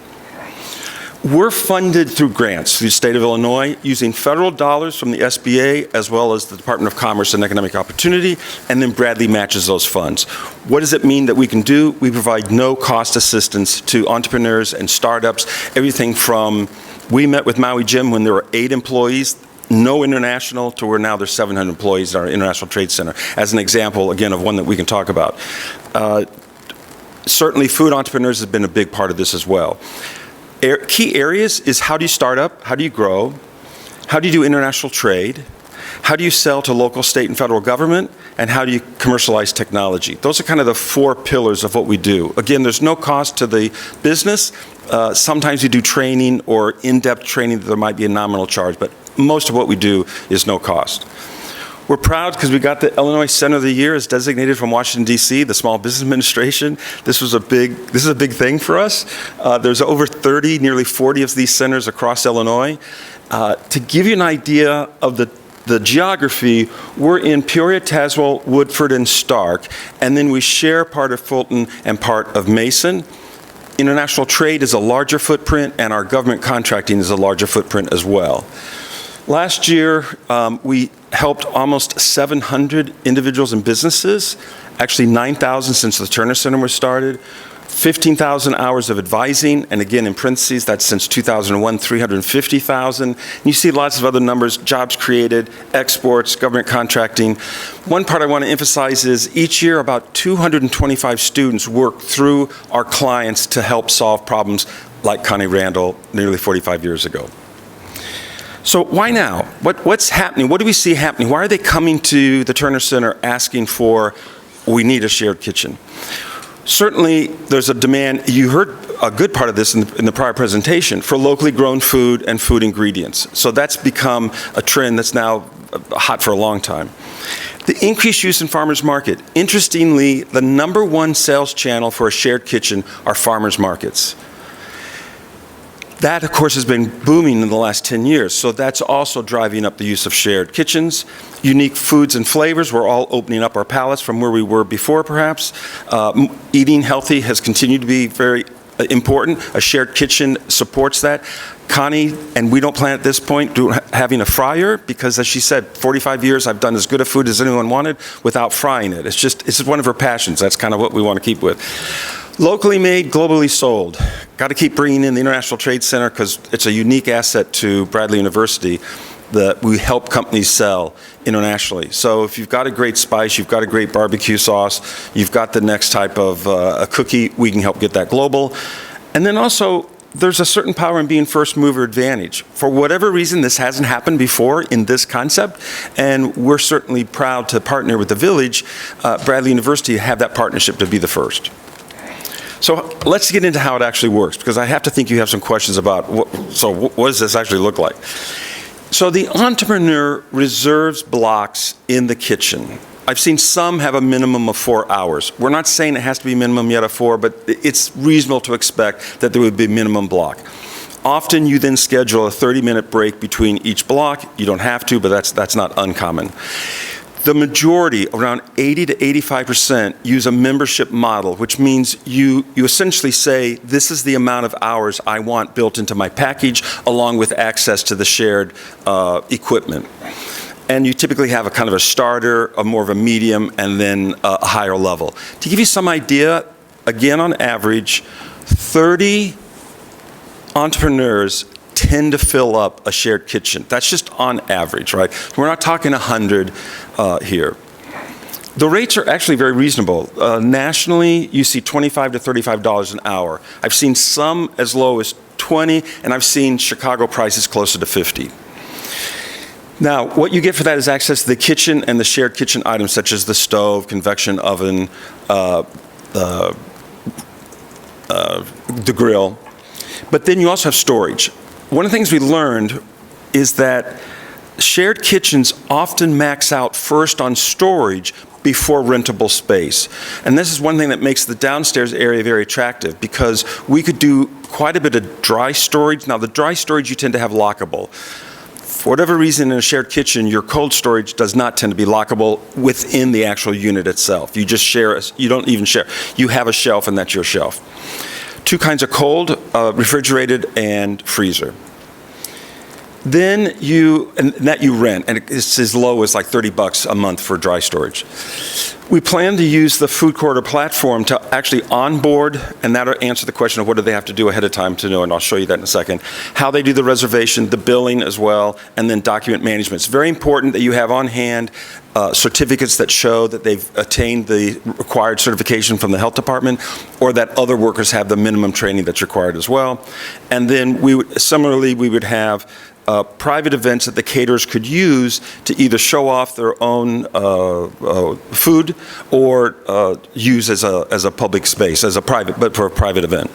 S8: We're funded through grants through the state of Illinois using federal dollars from the SBA as well as the Department of Commerce and Economic Opportunity, and then Bradley matches those funds. What does it mean that we can do? We provide no-cost assistance to entrepreneurs and startups, everything from, we met with Maui Jim when there were 8 employees, no international, to where now there's 700 employees at our International Trade Center, as an example, again, of one that we can talk about. Certainly, food entrepreneurs have been a big part of this as well. Key areas is how do you start up, how do you grow, how do you do international trade, how do you sell to local, state, and federal government, and how do you commercialize technology. Those are kind of the 4 pillars of what we do. Again, there's no cost to the business. Sometimes we do training or in-depth training that there might be a nominal charge, but most of what we do is no cost. We're proud because we got the Illinois Center of the Year as designated from Washington, D.C., the Small Business Administration. This is a big thing for us. There's over 30, nearly 40 of these centers across Illinois. To give you an idea of the geography, we're in Peoria, Tazewell, Woodford, and Stark, and then we share part of Fulton and part of Mason. International trade is a larger footprint, and our government contracting is a larger footprint as well. Last year, we helped almost 700 individuals and businesses, actually 9,000 since the Turner Center was started, 15,000 hours of advising, and again, in parentheses, that's since 2001, 350,000. And you see lots of other numbers, jobs created, exports, government contracting. One part I want to emphasize is each year about 225 students work through our clients to help solve problems like Connie Randall nearly 45 years ago. So why now? What's happening? What do we see happening? Why are they coming to the Turner Center asking for, we need a shared kitchen? Certainly, there's a demand. You heard a good part of this in the prior presentation for locally grown food and food ingredients. So that's become a trend that's now hot for a long time. The increased use in farmers market. Interestingly, the #1 sales channel for a shared kitchen are farmers markets. That, of course, has been booming in the last 10 years, so that's also driving up the use of shared kitchens. Unique foods and flavors, we're all opening up our palates from where we were before, perhaps. Eating healthy has continued to be very important. A shared kitchen supports that. Connie, and we don't plan at this point having a fryer, because as she said, 45 years I've done as good a food as anyone wanted without frying it. It's just one of her passions. That's kind of what we want to keep with. Locally made, globally sold. Got to keep bringing in the International Trade Center because it's a unique asset to Bradley University that we help companies sell internationally. So if you've got a great spice, you've got a great barbecue sauce, you've got the next type of a cookie, we can help get that global. And then also, there's a certain power in being first mover advantage. For whatever reason, this hasn't happened before in this concept, and we're certainly proud to partner with the Village, Bradley University, to have that partnership to be the first. So let's get into how it actually works, because I have to think you have some questions about what does this actually look like? So the entrepreneur reserves blocks in the kitchen. I've seen some have a minimum of 4 hours. We're not saying it has to be minimum yet of 4, but it's reasonable to expect that there would be a minimum block. Often you then schedule a 30-minute break between each block. You don't have to, but that's not uncommon. The majority, around 80 to 85%, use a membership model, which means you essentially say, this is the amount of hours I want built into my package, along with access to the shared equipment. And you typically have a kind of a starter, a more of a medium, and then a higher level. To give you some idea, again, on average, 30 entrepreneurs tend to fill up a shared kitchen. That's just on average, right? We're not talking 100 here. The rates are actually very reasonable. Nationally, you see $25 to $35 an hour. I've seen some as low as 20, and I've seen Chicago prices closer to 50. Now, what you get for that is access to the kitchen and the shared kitchen items such as the stove, convection oven, the grill. But then you also have storage. One of the things we learned is that shared kitchens often max out first on storage before rentable space. And this is one thing that makes the downstairs area very attractive, because we could do quite a bit of dry storage. Now, the dry storage you tend to have lockable. For whatever reason, in a shared kitchen, your cold storage does not tend to be lockable within the actual unit itself. You just share, you don't even share. You have a shelf, and that's your shelf. Two kinds of cold, refrigerated and freezer. Then you rent, and it's as low as like $30 a month for dry storage. We plan to use the food corridor platform to actually onboard, and that'll answer the question of what do they have to do ahead of time to know, and I'll show you that in a second. How they do the reservation, the billing as well, and then document management. It's very important that you have on hand certificates that show that they've attained the required certification from the health department, or that other workers have the minimum training that's required as well. And then we would have private events that the caterers could use to either show off their own food or use as a public space, but for a private event.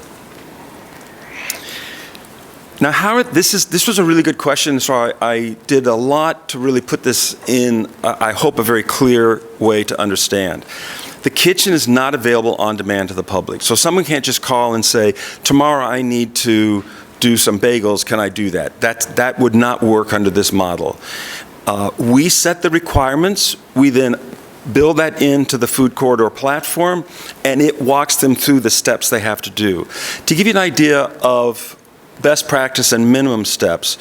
S8: Now, Howard, this was a really good question, so I did a lot to really put this in, I hope, a very clear way to understand. The kitchen is not available on demand to the public, so someone can't just call and say, tomorrow I need to do some bagels, can I do that? That would not work under this model. We set the requirements, we then build that into the food corridor platform, and it walks them through the steps they have to do. To give you an idea of best practice and minimum steps,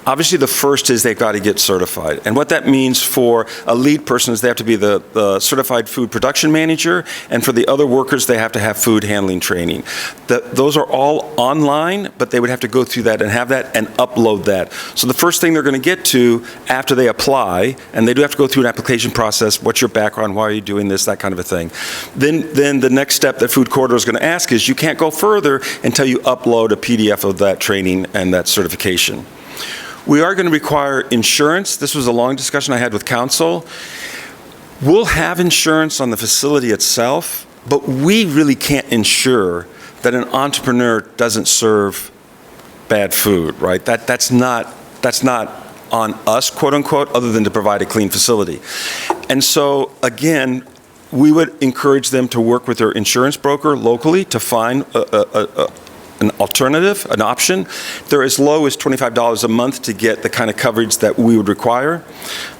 S8: obviously the first is they've got to get certified. And what that means for a lead person is they have to be the certified food production manager, and for the other workers, they have to have food handling training. Those are all online, but they would have to go through that and have that and upload that. So the first thing they're going to get to after they apply, and they do have to go through an application process, what's your background, why are you doing this, that kind of a thing. Then the next step that Food Corridor is going to ask is you can't go further until you upload a PDF of that training and that certification. We are going to require insurance. This was a long discussion I had with council. We'll have insurance on the facility itself, but we really can't ensure that an entrepreneur doesn't serve bad food, right? That's not on us, quote unquote, other than to provide a clean facility. And so, again, we would encourage them to work with their insurance broker locally to find an alternative, an option. They're as low as $25 a month to get the kind of coverage that we would require.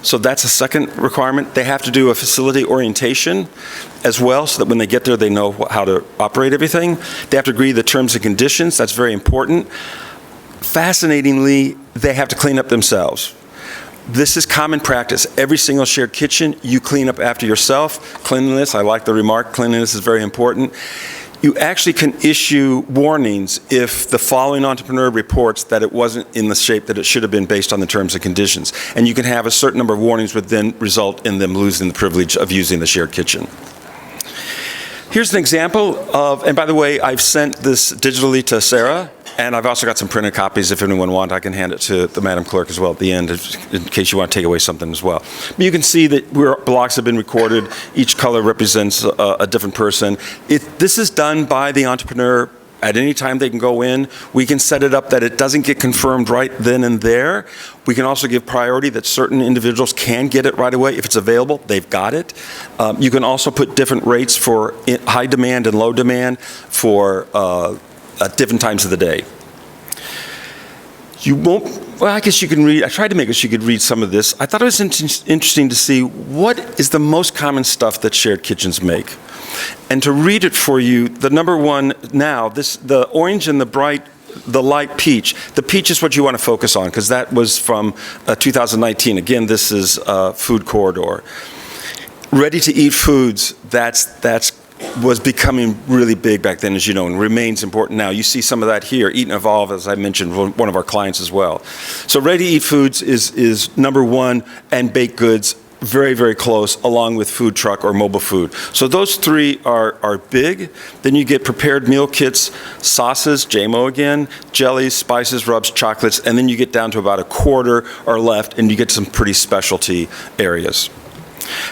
S8: So that's a second requirement. They have to do a facility orientation as well, so that when they get there, they know how to operate everything. They have to agree the terms and conditions. That's very important. Fascinatingly, they have to clean up themselves. This is common practice. Every single shared kitchen, you clean up after yourself. Cleanliness, I like the remark, cleanliness is very important. You actually can issue warnings if the following entrepreneur reports that it wasn't in the shape that it should have been based on the terms and conditions. And you can have a certain number of warnings would then result in them losing the privilege of using the shared kitchen. Here's an example of, and by the way, I've sent this digitally to Sarah, and I've also got some printed copies if anyone wants. I can hand it to the Madam Clerk as well at the end in case you want to take away something as well. But you can see that where blocks have been recorded. Each color represents a different person. This is done by the entrepreneur. At any time they can go in. We can set it up that it doesn't get confirmed right then and there. We can also give priority that certain individuals can get it right away. If it's available, they've got it. You can also put different rates for high demand and low demand for at different times of the day. You won't, well, I guess you can read, I tried to make it so you could read some of this. I thought it was interesting to see what is the most common stuff that shared kitchens make. And to read it for you, the number one now, the orange and the light peach. The peach is what you want to focus on because that was from 2019. Again, this is Food Corridor. Ready-to-eat foods, that's was becoming really big back then, as you know, and remains important now. You see some of that here. Eat and Evolve, as I mentioned, one of our clients as well. So ready-to-eat foods is number one, and baked goods, very, very close, along with food truck or mobile food. So those three are big. Then you get prepared meal kits, sauces, JMO again, jellies, spices, rubs, chocolates, and then you get down to about a quarter or left, and you get some pretty specialty areas.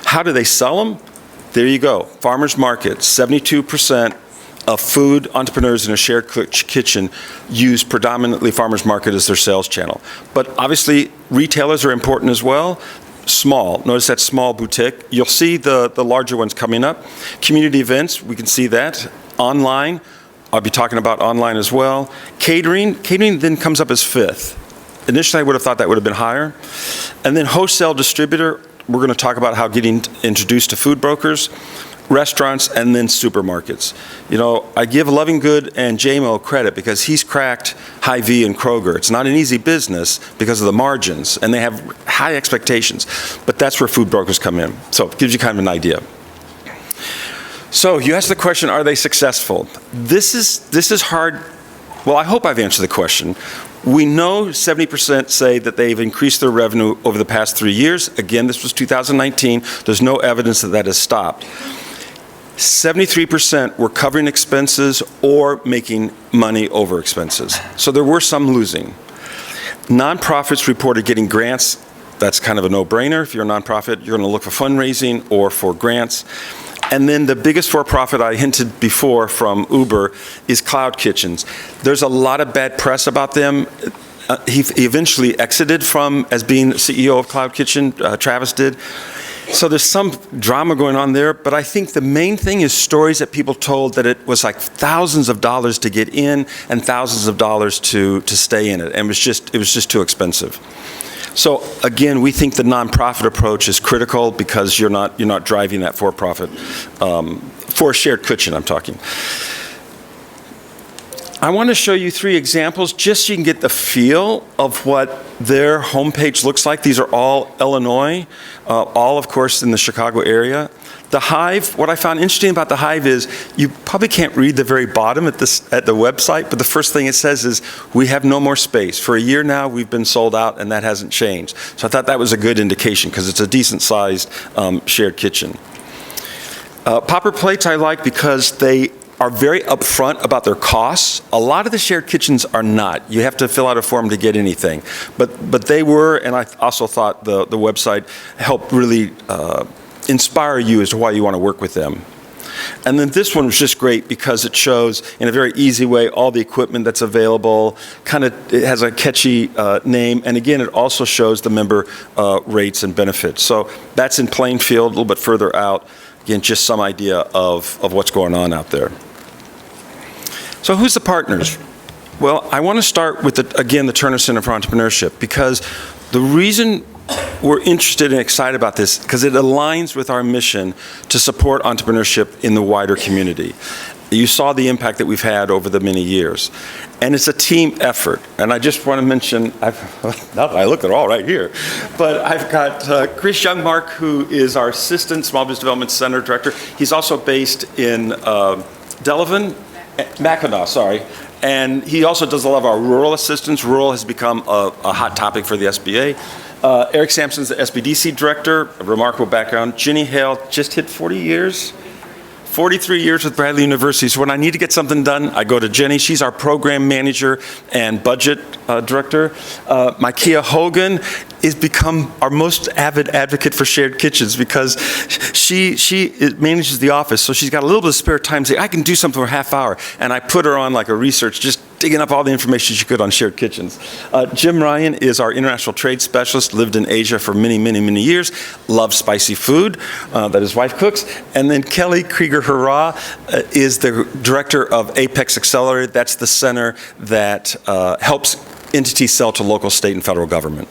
S8: How do they sell them? There you go. Farmers market, 72% of food entrepreneurs in a shared kitchen use predominantly farmers market as their sales channel. But obviously, retailers are important as well. Small, notice that small boutique. You'll see the larger ones coming up. Community events, we can see that. Online, I'll be talking about online as well. Catering then comes up as fifth. Initially, I would have thought that would have been higher. And then wholesale distributor, we're going to talk about how getting introduced to food brokers, restaurants, and then supermarkets. You know, I give Loving Good and JMO credit because he's cracked Hy-Vee and Kroger. It's not an easy business because of the margins, and they have high expectations. But that's where food brokers come in. So it gives you kind of an idea. So you asked the question, are they successful? This is hard. Well, I hope I've answered the question. We know 70% say that they've increased their revenue over the past 3 years. Again, this was 2019. There's no evidence that that has stopped. 73% were covering expenses or making money over expenses. So there were some losing. Nonprofits reported getting grants. That's kind of a no-brainer. If you're a nonprofit, you're going to look for fundraising or for grants. And then the biggest for-profit I hinted before from Uber is Cloud Kitchens. There's a lot of bad press about them. He eventually exited from as being CEO of Cloud Kitchen, Travis did. So there's some drama going on there, but I think the main thing is stories that people told that it was like thousands of dollars to get in and thousands of dollars to stay in it, and it was just too expensive. So again, we think the nonprofit approach is critical because you're not driving that for-profit for a shared kitchen. I'm talking. I want to show you 3 examples just so you can get the feel of what their homepage looks like. These are all Illinois, all of course in the Chicago area. The Hive, what I found interesting about the Hive is you probably can't read the very bottom at the website, but the first thing it says is, we have no more space. For a year now, we've been sold out, and that hasn't changed. So I thought that was a good indication because it's a decent-sized shared kitchen. Popper Plates I like because they are very upfront about their costs. A lot of the shared kitchens are not. You have to fill out a form to get anything. But they were, and I also thought the website helped really inspire you as to why you want to work with them. And then this one was just great because it shows in a very easy way all the equipment that's available. It has a catchy name, and again, it also shows the member rates and benefits. So that's in Plainfield, a little bit further out. Again, just some idea of what's going on out there. So who's the partners? Well, I want to start with, the Turner Center for Entrepreneurship, because the reason we're interested and excited about this, because it aligns with our mission to support entrepreneurship in the wider community. You saw the impact that we've had over the many years. And it's a team effort. And I just want to mention, I look at all right here, but I've got Chris Youngmark, who is our Assistant Small Business Development Center Director. He's also based in Mackinac, sorry. And he also does a lot of our rural assistance. Rural has become a hot topic for the SBA. Eric Sampson's the SBDC Director, a remarkable background. Jenny Hale just hit 40 years. 43 years with Bradley University. So when I need to get something done, I go to Jenny. She's our program manager and budget director. Micaiah Hogan has become our most avid advocate for shared kitchens because she manages the office. So she's got a little bit of spare time to say, I can do something for a half hour. And I put her on like a research, just digging up all the information she could on shared kitchens. Jim Ryan is our international trade specialist, lived in Asia for many, many, many years, loves spicy food that his wife cooks. And then Kelly Krieger-Hurrah is the director of Apex Accelerator. That's the center that helps entities sell to local, state, and federal government.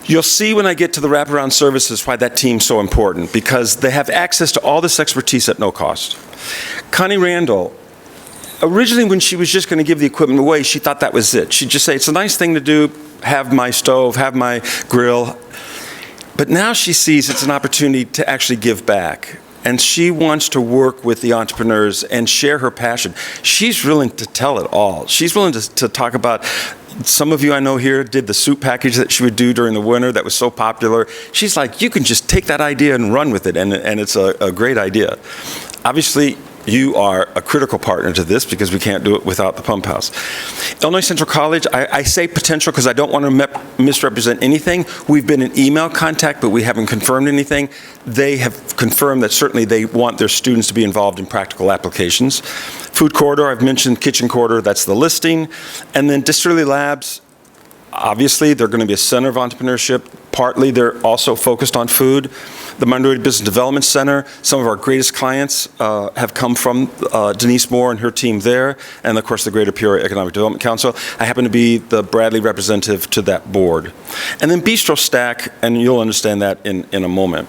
S8: You'll see when I get to the wraparound services why that team's so important, because they have access to all this expertise at no cost. Connie Randall, originally when she was just going to give the equipment away, she thought that was it. She'd just say, it's a nice thing to do, have my stove, have my grill. But now she sees it's an opportunity to actually give back. And she wants to work with the entrepreneurs and share her passion. She's willing to tell it all. She's willing to talk about, some of you I know here did the soup package that she would do during the winter that was so popular. She's like, you can just take that idea and run with it, and it's a great idea. Obviously, you are a critical partner to this because we can't do it without the pump house. Illinois Central College, I say potential because I don't want to misrepresent anything. We've been in email contact, but we haven't confirmed anything. They have confirmed that certainly they want their students to be involved in practical applications. Food Corridor, I've mentioned Kitchen Corridor, that's the listing. And then Distilly Labs, obviously they're going to be a center of entrepreneurship. Partly they're also focused on food. The Minority Business Development Center, some of our greatest clients have come from Denise Moore and her team there, and of course the Greater Peoria Economic Development Council. I happen to be the Bradley representative to that board. And then Bistro Stack, and you'll understand that in a moment.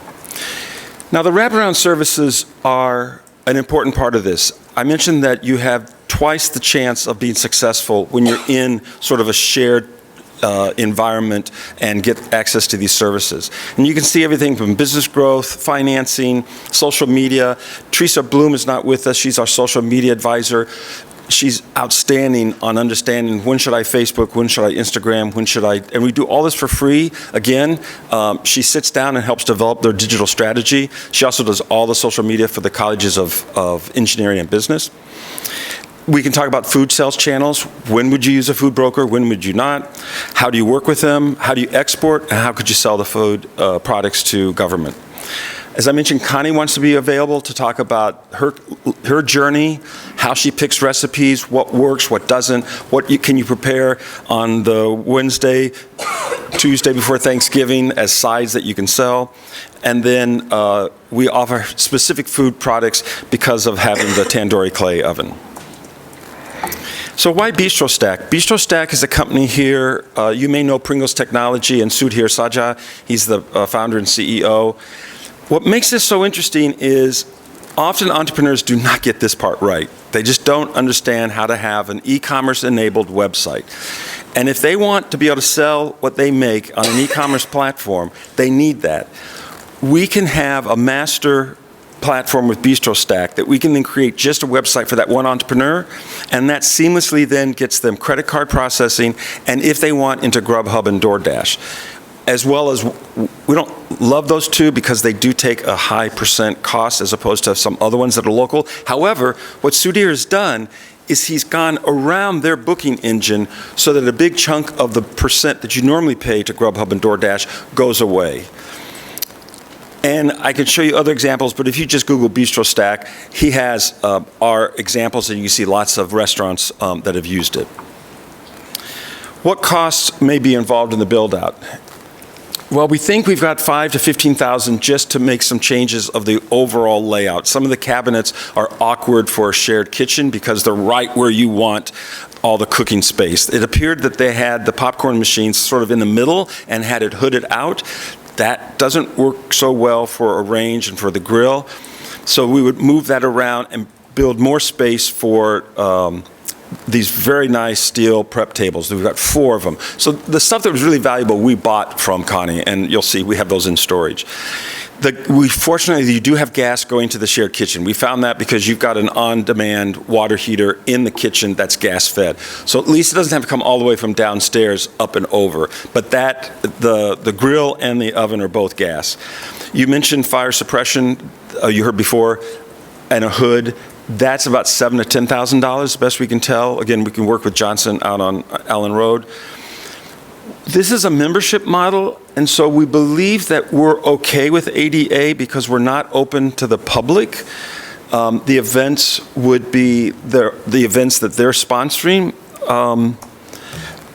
S8: Now the wraparound services are an important part of this. I mentioned that you have twice the chance of being successful when you're in sort of a shared environment and get access to these services. And you can see everything from business growth, financing, social media. Teresa Bloom is not with us. She's our social media advisor. She's outstanding on understanding when should I Facebook, when should I Instagram, when should I, and we do all this for free. Again, she sits down and helps develop their digital strategy. She also does all the social media for the colleges of engineering and business. We can talk about food sales channels. When would you use a food broker? When would you not? How do you work with them? How do you export? And how could you sell the food products to government? As I mentioned, Connie wants to be available to talk about her journey, how she picks recipes, what works, what doesn't, can you prepare on the Wednesday, Tuesday before Thanksgiving as sides that you can sell. And then we offer specific food products because of having the tandoori clay oven. So why Bistro Stack? Bistro Stack is a company here. You may know Pringles Technology and Sudhir Sajja. He's the founder and CEO. What makes this so interesting is often entrepreneurs do not get this part right. They just don't understand how to have an e-commerce enabled website. And if they want to be able to sell what they make on an e-commerce platform, they need that. We can have a master platform with Bistro Stack that we can then create just a website for that one entrepreneur, and that seamlessly then gets them credit card processing, and if they want, into Grubhub and DoorDash. As well as, we don't love those two because they do take a high % cost as opposed to some other ones that are local. However, what Sudhir has done is he's gone around their booking engine so that a big chunk of the % that you normally pay to Grubhub and DoorDash goes away. And I can show you other examples, but if you just Google Bistro Stack, he has our examples, and you see lots of restaurants that have used it. What costs may be involved in the build-out? Well, we think we've got $5,000 to $15,000 just to make some changes of the overall layout. Some of the cabinets are awkward for a shared kitchen because they're right where you want all the cooking space. It appeared that they had the popcorn machines sort of in the middle and had it hooded out. That doesn't work so well for a range and for the grill. So we would move that around and build more space for these very nice steel prep tables. We've got 4 of them. So the stuff that was really valuable we bought from Connie, and you'll see we have those in storage. Fortunately, you do have gas going to the shared kitchen. We found that because you've got an on-demand water heater in the kitchen that's gas-fed. So at least it doesn't have to come all the way from downstairs up and over. But the grill and the oven are both gas. You mentioned fire suppression, you heard before, and a hood. That's about $7,000 to $10,000, best we can tell. Again, we can work with Johnson out on Allen Road. This is a membership model, and so we believe that we're okay with ADA because we're not open to the public. The events would be the events that they're sponsoring.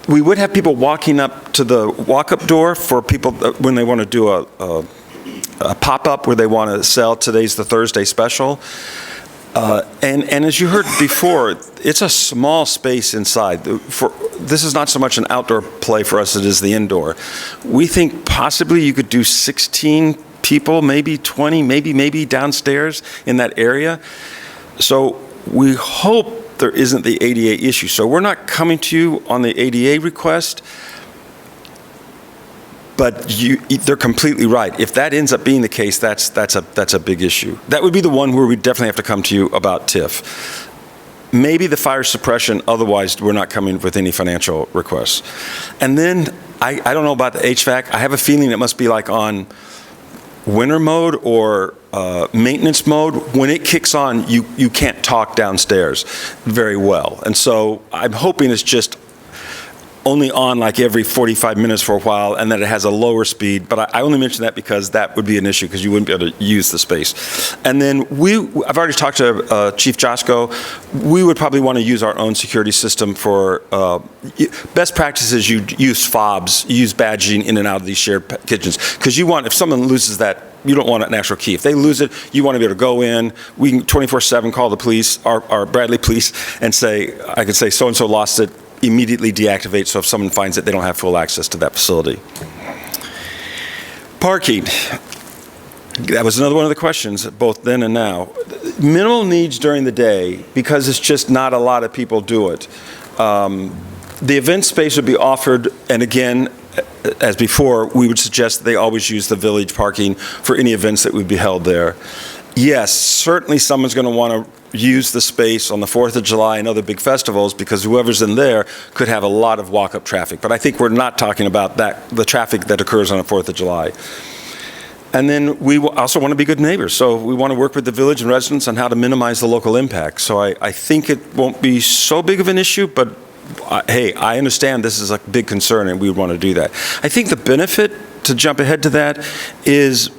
S8: We would have people walking up to the walk-up door for people when they want to do a pop-up where they want to sell today's the Thursday special. And as you heard before, it's a small space inside. This is not so much an outdoor play for us as it is the indoor. We think possibly you could do 16 people, maybe 20, maybe downstairs in that area. So we hope there isn't the ADA issue. So we're not coming to you on the ADA request. But they're completely right. If that ends up being the case, that's a big issue. That would be the one where we definitely have to come to you about TIF. Maybe the fire suppression, otherwise we're not coming with any financial requests. And then, I don't know about the HVAC. I have a feeling it must be like on winter mode or maintenance mode. When it kicks on, you can't talk downstairs very well. And so I'm hoping it's just only on like every 45 minutes for a while, and that it has a lower speed. But I only mention that because that would be an issue because you wouldn't be able to use the space. And then I've already talked to Chief Josko. We would probably want to use our own security system for best practices. You use fobs, you use badging in and out of these shared kitchens because if someone loses that, you don't want an actual key. If they lose it, you want to be able to go in. We can 24/7 call the police, our Bradley police, and I could say so-and-so lost it. Immediately deactivate, so if someone finds it, they don't have full access to that facility. Parking. That was another one of the questions, both then and now. Minimal needs during the day, because it's just not a lot of people do it. The event space would be offered, and again, as before, we would suggest that they always use the village parking for any events that would be held there. Yes, certainly someone's going to want to use the space on the 4th of July and other big festivals because whoever's in there could have a lot of walk-up traffic. But I think we're not talking about the traffic that occurs on the 4th of July. And then we also want to be good neighbors. So we want to work with the village and residents on how to minimize the local impact. So I think it won't be so big of an issue, but hey, I understand this is a big concern and we would want to do that. I think the benefit, to jump ahead to that, is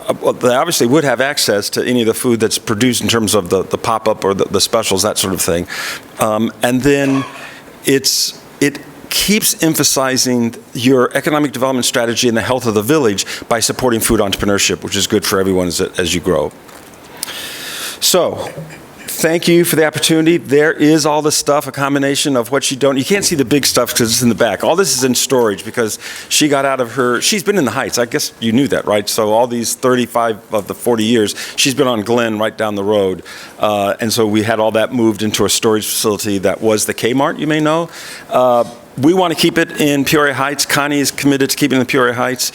S8: they obviously would have access to any of the food that's produced in terms of the pop-up or the specials, that sort of thing. And then it keeps emphasizing your economic development strategy and the health of the village by supporting food entrepreneurship, which is good for everyone as you grow. So, thank you for the opportunity. There is all this stuff, a combination of what you can't see the big stuff because it's in the back. All this is in storage because she got out of she's been in the Heights. I guess you knew that, right? So all these 35 of the 40 years, she's been on Glen right down the road. And so we had all that moved into a storage facility that was the Kmart, you may know. We want to keep it in Peoria Heights. Connie is committed to keeping it in Peoria Heights.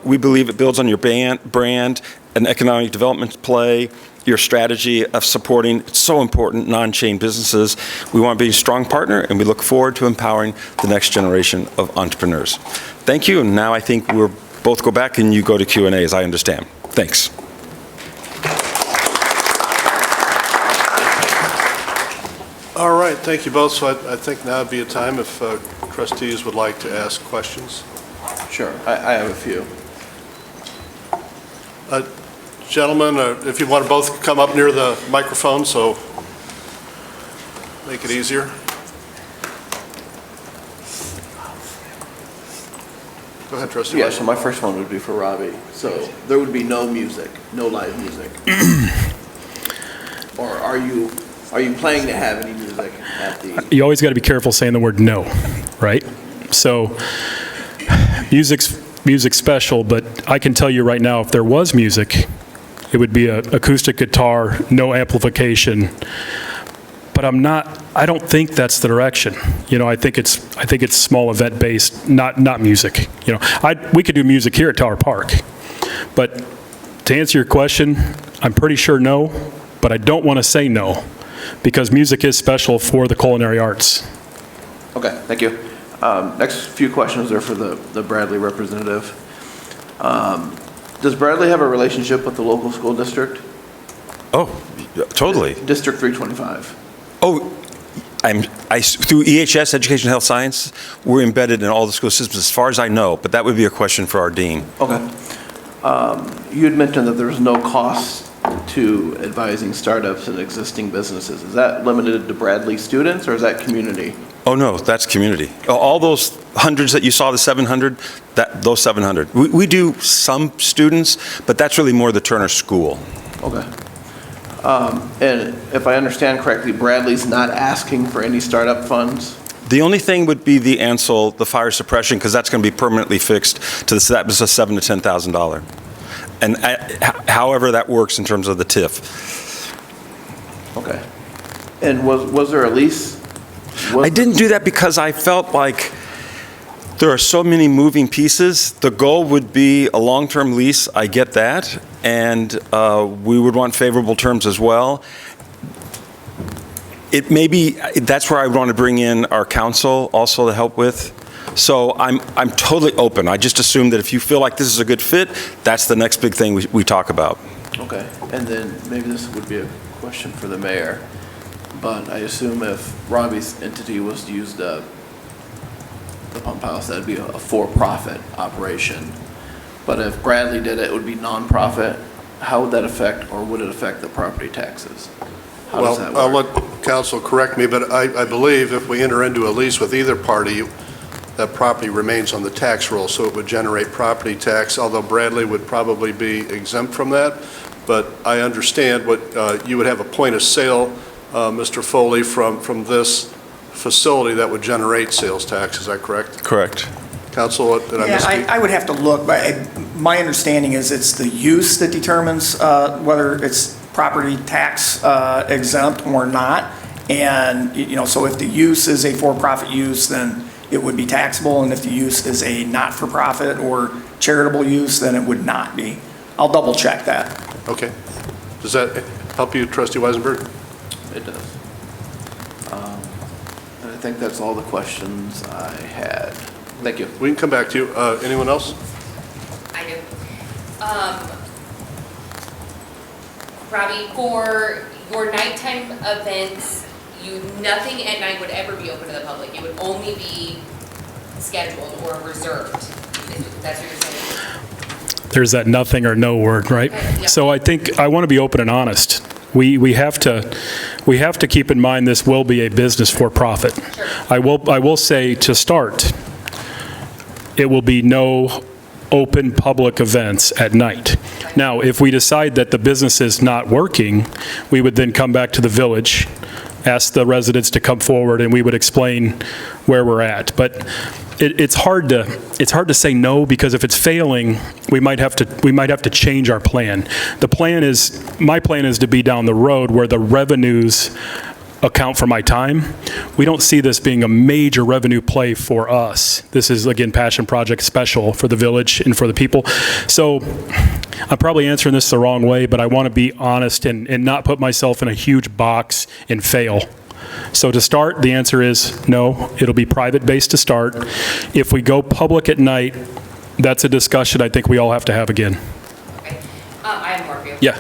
S8: We believe it builds on your brand, an economic development play, your strategy of supporting so important non-chain businesses. We want to be a strong partner, and we look forward to empowering the next generation of entrepreneurs. Thank you, and now I think we'll both go back and you go to Q&A, as I understand. Thanks.
S1: All right, thank you both. So I think now would be a time if trustees would like to ask questions.
S9: Sure, I have a few.
S1: Gentlemen, if you want to both come up near the microphone, so make it easier. Go ahead, Trustee.
S9: Yeah, so my first one would be for Robbie. So there would be no music, no live music. Or are you planning to have any music at the?
S7: You always got to be careful saying the word no, right? So music's special, but I can tell you right now, if there was music, it would be an acoustic guitar, no amplification. But I don't think that's the direction. You know, I think it's small event based, not music. You know, we could do music here at Tower Park. But to answer your question, I'm pretty sure no, but I don't want to say no because music is special for the culinary arts.
S9: Okay, thank you. Next few questions are for the Bradley representative. Does Bradley have a relationship with the local school district?
S8: Oh, totally.
S9: District 325.
S8: Oh, through EHS, Education, Health, Science, we're embedded in all the school systems as far as I know, but that would be a question for our dean.
S9: Okay. You had mentioned that there's no cost to advising startups and existing businesses. Is that limited to Bradley students or is that community?
S8: Oh, no, that's community. All those hundreds that you saw, the 700, those 700. We do some students, but that's really more the Turner School.
S9: Okay. And if I understand correctly, Bradley's not asking for any startup funds?
S8: The only thing would be the ANSEL, the fire suppression, because that's going to be permanently fixed to that was a $7,000 to $10,000. And however that works in terms of the TIF.
S9: Okay. And was there a lease?
S8: I didn't do that because I felt like there are so many moving pieces. The goal would be a long-term lease, I get that, and we would want favorable terms as well. It may be, that's where I want to bring in our counsel also to help with. So I'm totally open. I just assume that if you feel like this is a good fit, that's the next big thing we talk about.
S9: Okay, and then maybe this would be a question for the mayor, but I assume if Robbie's entity was to use the pump house, that'd be a for-profit operation. But if Bradley did it, it would be non-profit. How would that affect, or would it affect the property taxes? How does that work?
S1: I'll let counsel correct me, but I believe if we enter into a lease with either party, that property remains on the tax roll, so it would generate property tax, although Bradley would probably be exempt from that. But I understand what you would have a point of sale, Mr. Foley, from this facility that would generate sales tax. Is that correct?
S8: Correct.
S1: Counsel, did I misspeak?
S6: Yeah, I would have to look, but my understanding is it's the use that determines whether it's property tax exempt or not. And, you know, so if the use is a for-profit use, then it would be taxable, and if the use is a not-for-profit or charitable use, then it would not be. I'll double check that.
S1: Okay. Does that help you, Trustee Weisenberg?
S9: It does. And I think that's all the questions I had. Thank you.
S1: We can come back to you. Anyone else?
S2: I do. Robbie, for your nighttime events, nothing at night would ever be open to the public. It would only be scheduled or reserved. That's what you're saying?
S7: there's that nothing or no word, right?
S2: Yeah.
S7: So I think, I want to be open and honest. We have to keep in mind this will be a business for profit.
S2: Sure.
S7: I will say, to start, it will be no open public events at night. Now, if we decide that the business is not working, we would then come back to the village, ask the residents to come forward, and we would explain where we're at. But it's hard to say no, because if it's failing, we might have to change our plan. My plan is to be down the road where the revenues account for my time. We don't see this being a major revenue play for us. This is, again, passion project special for the village and for the people. So I'm probably answering this the wrong way, but I want to be honest and not put myself in a huge box and fail. So to start, the answer is no. It'll be private-based to start. If we go public at night, that's a discussion I think we all have to have again.
S2: Okay. I have more for you.
S7: Yeah.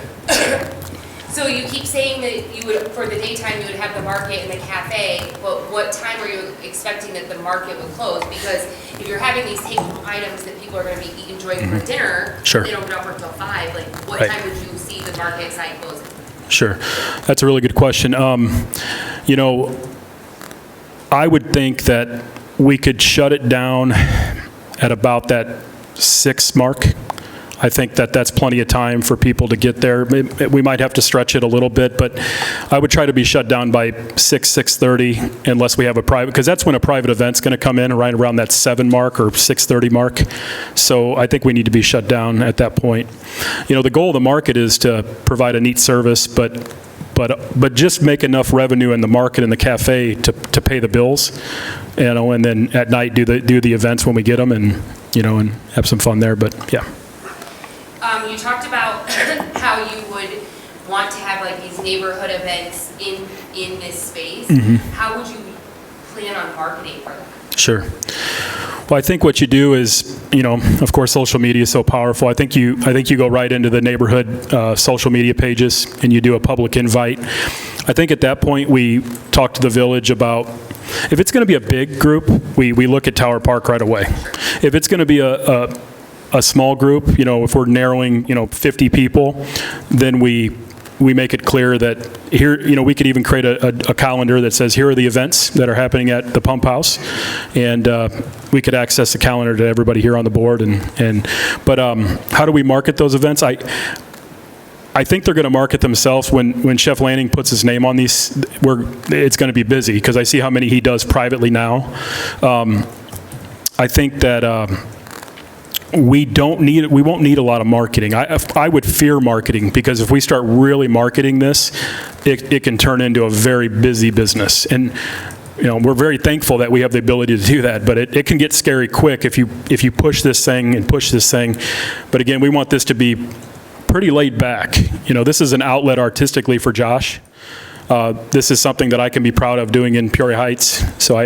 S2: So you keep saying that you would, for the daytime, you would have the market and the cafe, but what time are you expecting that the market would close? Because if you're having these take-home items that people are going to be enjoying for dinner,
S7: Sure.
S2: they don't get off until 5, like what
S7: Right.
S2: time would you see the market site closing?
S7: Sure. That's a really good question. You know, I would think that we could shut it down at about that 6 mark. I think that that's plenty of time for people to get there. We might have to stretch it a little bit, but I would try to be shut down by 6:30, unless we have a private, because that's when a private event's going to come in, right around that 7 mark or 6:30 mark. So I think we need to be shut down at that point. You know, the goal of the market is to provide a neat service, but just make enough revenue in the market and the cafe to pay the bills, you know, and then at night do the events when we get them, and, you know, and have some fun there. But yeah.
S2: You talked about how you would want to have like these neighborhood events in this space.
S7: Mm-hmm.
S2: How would you plan on marketing for that?
S7: Sure. Well, I think what you do is, you know, of course, social media is so powerful. I think you go right into the neighborhood social media pages and you do a public invite. I think at that point we talk to the village about, if it's going to be a big group, we look at Tower Park right away. If it's going to be a small group, you know, if we're narrowing, you know, 50 people, then we make it clear that here, you know, we could even create a calendar that says, here are the events that are happening at the pump house, and we could access the calendar to everybody here on the board. But how do we market those events? I think they're going to market themselves when Chef Lanning puts his name on these. It's going to be busy, because I see how many he does privately now. I think that we won't need a lot of marketing. I would fear marketing, because if we start really marketing this, it can turn into a very busy business. And, you know, we're very thankful that we have the ability to do that, but it can get scary quick if you push this thing and push this thing. But again, we want this to be pretty laid back. You know, this is an outlet artistically for Josh. This is something that I can be proud of doing in Peoria Heights. So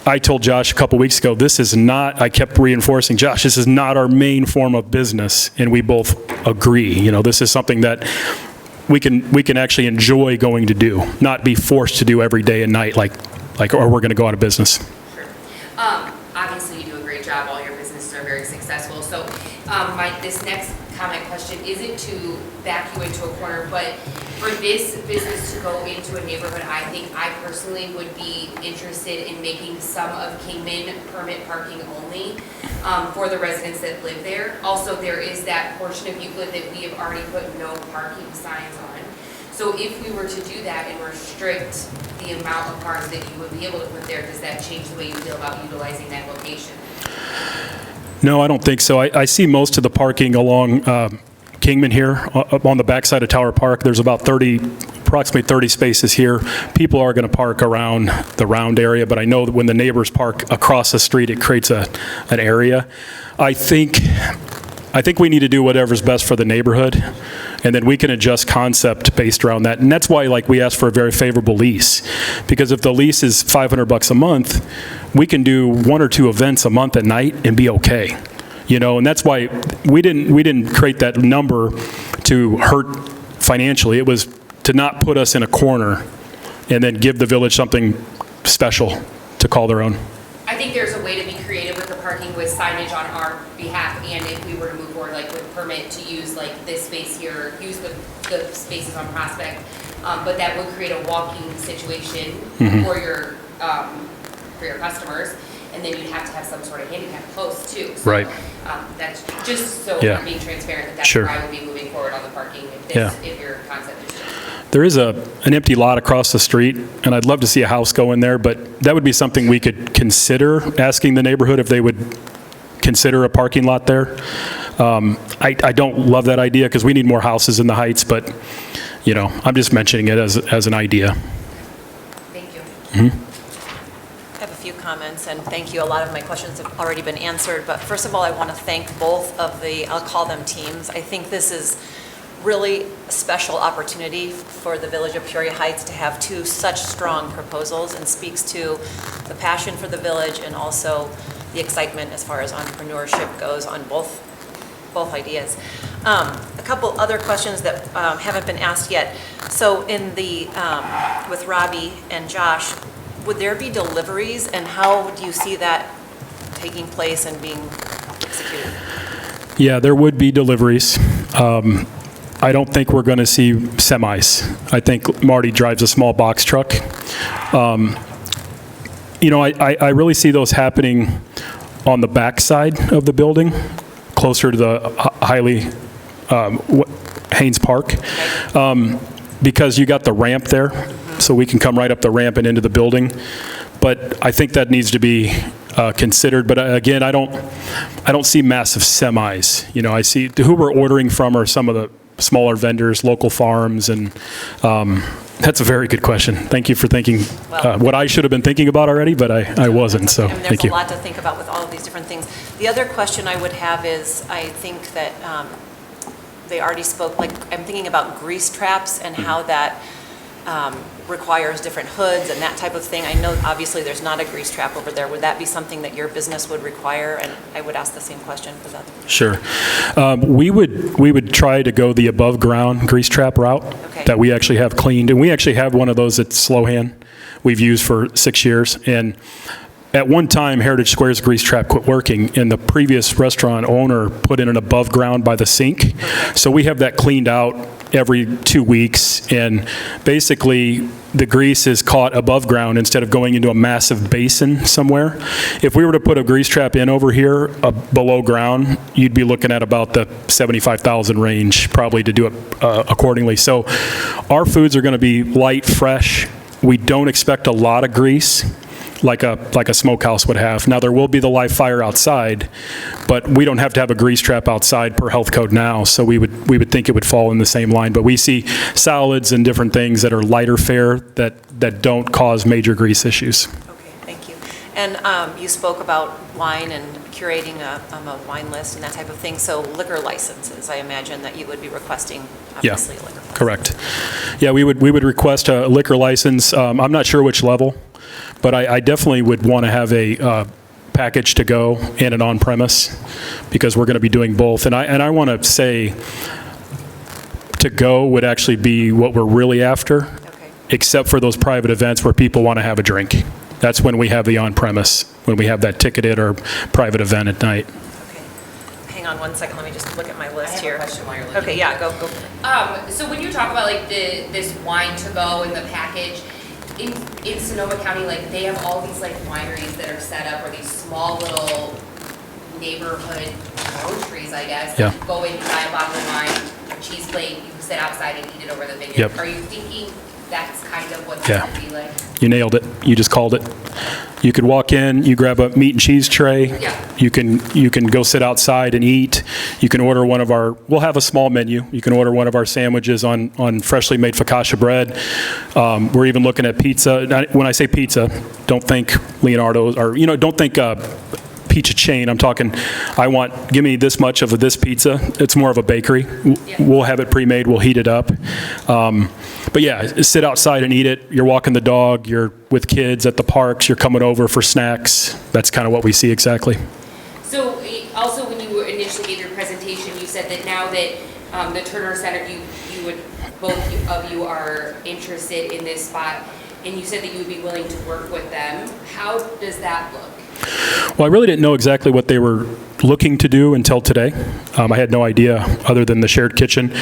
S7: I told Josh a couple weeks ago, this is not, I kept reinforcing, Josh, this is not our main form of business, and we both agree. You know, this is something that we can actually enjoy going to do, not be forced to do every day and night, like or we're going to go out of business.
S2: Sure. Obviously, you do a great job. All your businesses are very successful. So this next comment question isn't to back you into a corner, but for this business to go into a neighborhood, I think I personally would be interested in making some of Kingman permit parking only for the residents that live there. Also, there is that portion of Euclid that we have already put no parking signs on. So if we were to do that and restrict the amount of cars that you would be able to put there, does that change the way you feel about utilizing that location?
S7: No, I don't think so. I see most of the parking along Kingman here, up on the backside of Tower Park. There's about approximately 30 spaces here. People are going to park around the round area, but I know that when the neighbors park across the street, it creates an area. I think we need to do whatever's best for the neighborhood, and then we can adjust concept based around that. And that's why, like, we ask for a very favorable lease, because if the lease is $500 a month, we can do 1 or 2 events a month at night and be okay. You know, and that's why we didn't create that number to hurt financially. It was to not put us in a corner and then give the village something special to call their own.
S2: I think there's a way to be creative with the parking with signage on our behalf, and if we were to move forward like permit to use like this space here, use the spaces on Prospect, but that would create a walking situation for your customers, and then you'd have to have some sort of handicap post too. So,
S7: Right.
S2: That's just so
S7: Yeah.
S2: we're being transparent that that's
S7: Sure.
S2: where I would be moving forward on the parking if this,
S7: Yeah.
S2: if your concept is changed.
S7: There is an empty lot across the street, and I'd love to see a house go in there, but that would be something we could consider asking the neighborhood if they would consider a parking lot there. I don't love that idea because we need more houses in the Heights, but, you know, I'm just mentioning it as an idea.
S2: Thank you.
S3: I have a few comments, and thank you. A lot of my questions have already been answered, but first of all, I want to thank both of the, I'll call them teams. I think this is really a special opportunity for the Village of Peoria Heights to have two such strong proposals, and speaks to the passion for the village and also the excitement as far as entrepreneurship goes on both ideas. A couple other questions that haven't been asked yet. So in the, with Robbie and Josh, would there be deliveries, and how do you see that taking place and being executed?
S7: Yeah, there would be deliveries. I don't think we're going to see semis. I think Marty drives a small box truck. You know, I really see those happening on the back side of the building, closer to the Haynes Park, because you got the ramp there, so we can come right up the ramp and into the building. But I think that needs to be considered. But again, I don't see massive semis. You know, I see who we're ordering from are some of the smaller vendors, local farms, and that's a very good question. Thank you for thinking what I should have been thinking about already, but I wasn't, so
S3: There's
S7: thank you.
S3: a lot to think about with all of these different things. The other question I would have is, I think that they already spoke, like, I'm thinking about grease traps and how that requires different hoods and that type of thing. I know obviously there's not a grease trap over there. Would that be something that your business would require? And I would ask the same question because that's...
S7: Sure. We would try to go the above ground grease trap route that we actually have cleaned. And we actually have one of those at Slohan we've used for 6 years. And at one time, Heritage Square's grease trap quit working, and the previous restaurant owner put in an above ground by the sink. So we have that cleaned out every 2 weeks, and basically the grease is caught above ground instead of going into a massive basin somewhere. If we were to put a grease trap in over here below ground, you'd be looking at about the $75,000 range probably to do it accordingly. So our foods are going to be light, fresh. We don't expect a lot of grease like a smokehouse would have. Now, there will be the live fire outside, but we don't have to have a grease trap outside per health code now, so we would think it would fall in the same line. But we see salads and different things that are lighter fare that don't cause major grease issues.
S3: Okay, thank you. And you spoke about wine and curating a wine list and that type of thing. So liquor licenses, I imagine that you would be requesting, obviously, a liquor license.
S7: Correct. Yeah, we would request a liquor license. I'm not sure which level, but I definitely would want to have a package to go and an on-premise, because we're going to be doing both. And I want to say to go would actually be what we're really after, except for those private events where people want to have a drink. That's when we have the on-premise, when we have that ticketed or private event at night.
S3: Okay. Hang on one second. Let me just look at my list
S2: I have
S3: here.
S2: a question while you're looking.
S3: Okay, yeah, go for it.
S2: So when you talk about like this wine to go in the package, in Sonoma County, like they have all these like wineries that are set up, or these small little neighborhood groceries, I guess.
S7: Yeah.
S2: Go in, buy a bottle of wine, a cheese plate, you sit outside and eat it over the vineyard.
S7: Yep.
S2: Are you thinking that's kind of what
S7: Yeah.
S2: that would be like?
S7: You nailed it. You just called it. You could walk in, you grab a meat and cheese tray.
S2: Yeah.
S7: You can go sit outside and eat. You can order we'll have a small menu. You can order one of our sandwiches on freshly made focaccia bread. We're even looking at pizza. When I say pizza, don't think Leonardo's, or, don't think pizza chain. I'm talking, give me this much of this pizza. It's more of a bakery. We'll have it pre-made. We'll heat it up. But yeah, sit outside and eat it. You're walking the dog. You're with kids at the parks. You're coming over for snacks. That's kind of what we see exactly.
S2: So also when you initially gave your presentation, you said that now that the Turner Center, both of you are interested in this spot, and you said that you would be willing to work with them. How does that look?
S7: Well, I really didn't know exactly what they were looking to do until today. I had no idea other than the shared kitchen.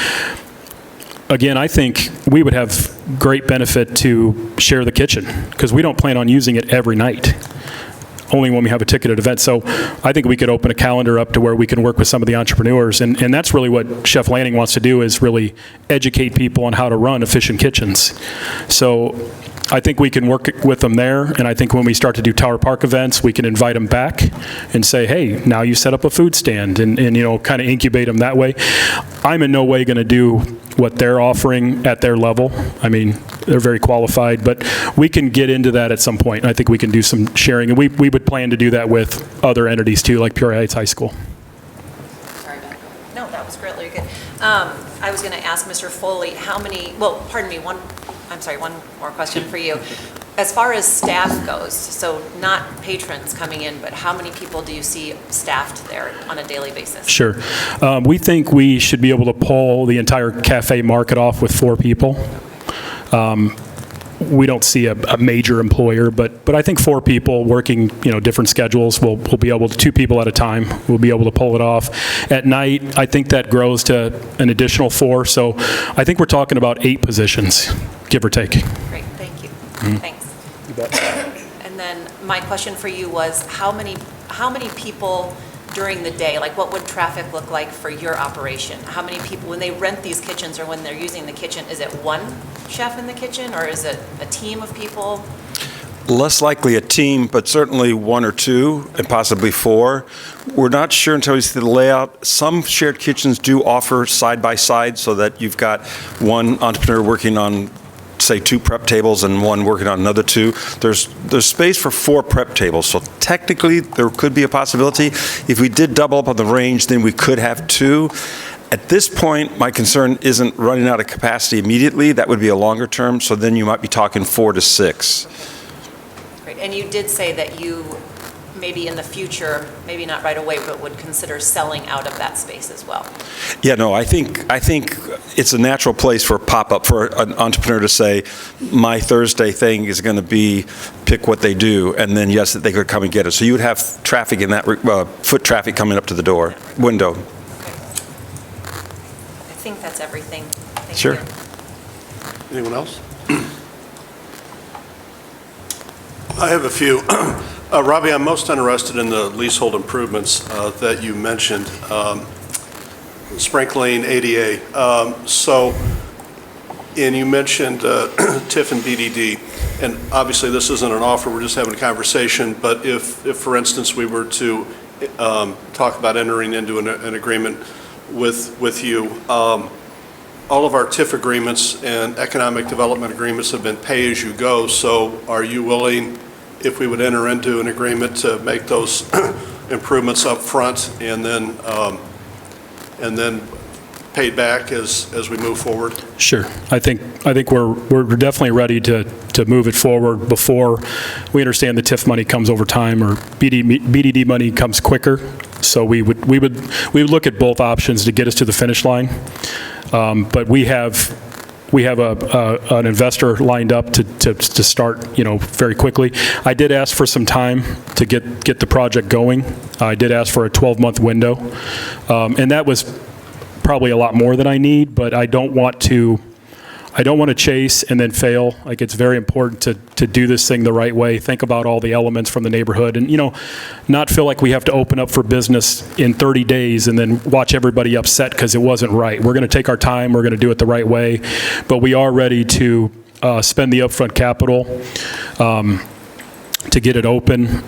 S7: Again, I think we would have great benefit to share the kitchen because we don't plan on using it every night, only when we have a ticketed event. So I think we could open a calendar up to where we can work with some of the entrepreneurs. And that's really what Chef Lanning wants to do, is really educate people on how to run efficient kitchens. So I think we can work with them there. And I think when we start to do Tower Park events, we can invite them back and say, hey, now you set up a food stand, and kind of incubate them that way. I'm in no way going to do what they're offering at their level. I mean, they're very qualified, but we can get into that at some point. I think we can do some sharing, and we would plan to do that with other entities too, like Peoria Heights High School.
S3: Sorry, Beth. No, that was really good. I was going to ask Mr. Foley, one more question for you. As far as staff goes, so not patrons coming in, but how many people do you see staffed there on a daily basis?
S7: Sure. We think we should be able to pull the entire cafe market off with 4 people. We don't see a major employer, but I think 4 people working, different schedules will be able to, 2 people at a time, will be able to pull it off. At night, I think that grows to an additional 4. So I think we're talking about 8 positions, give or take.
S3: Great, thank you.
S7: Mm-hmm.
S3: Thanks. You bet. And then my question for you was, how many people during the day, like what would traffic look like for your operation? How many people, when they rent these kitchens or when they're using the kitchen, is it one chef in the kitchen or is it a team of people?
S8: Less likely a team, but certainly 1 or 2 and possibly 4. We're not sure until we see the layout. Some shared kitchens do offer side by side so that you've got one entrepreneur working on, say, 2 prep tables and one working on another 2. There's space for 4 prep tables, so technically there could be a possibility. If we did double up on the range, then we could have 2. At this point, my concern isn't running out of capacity immediately. That would be a longer term, so then you might be talking 4 to 6.
S3: Great, and you did say that you maybe in the future, maybe not right away, but would consider selling out of that space as well.
S8: Yeah, no, I think it's a natural place for a pop-up for an entrepreneur to say, my Thursday thing is going to be pick what they do, and then yes, that they could come and get it. So you would have traffic in that, foot traffic coming up to the door, window.
S3: Okay. I think that's everything. Thank
S8: Sure.
S3: you.
S1: Anyone else? I have a few. Robbie, I'm most interested in the leasehold improvements that you mentioned, sprinkling, ADA. And you mentioned TIF and BDD, and obviously this isn't an offer, we're just having a conversation, but if for instance, we were to talk about entering into an agreement with you, all of our TIF agreements and economic development agreements have been pay-as-you-go, so are you willing, if we would enter into an agreement, to make those improvements up front and then paid back as we move forward?
S7: Sure. I think we're definitely ready to move it forward before we understand the TIF money comes over time or BDD money comes quicker. So we would look at both options to get us to the finish line. But we have an investor lined up to start, very quickly. I did ask for some time to get the project going. I did ask for a 12-month window, and that was probably a lot more than I need. But I don't want to chase and then fail. Like, it's very important to do this thing the right way. Think about all the elements from the neighborhood, and not feel like we have to open up for business in 30 days and then watch everybody upset because it wasn't right. We're going to take our time. We're going to do it the right way, but we are ready to spend the upfront capital to get it open.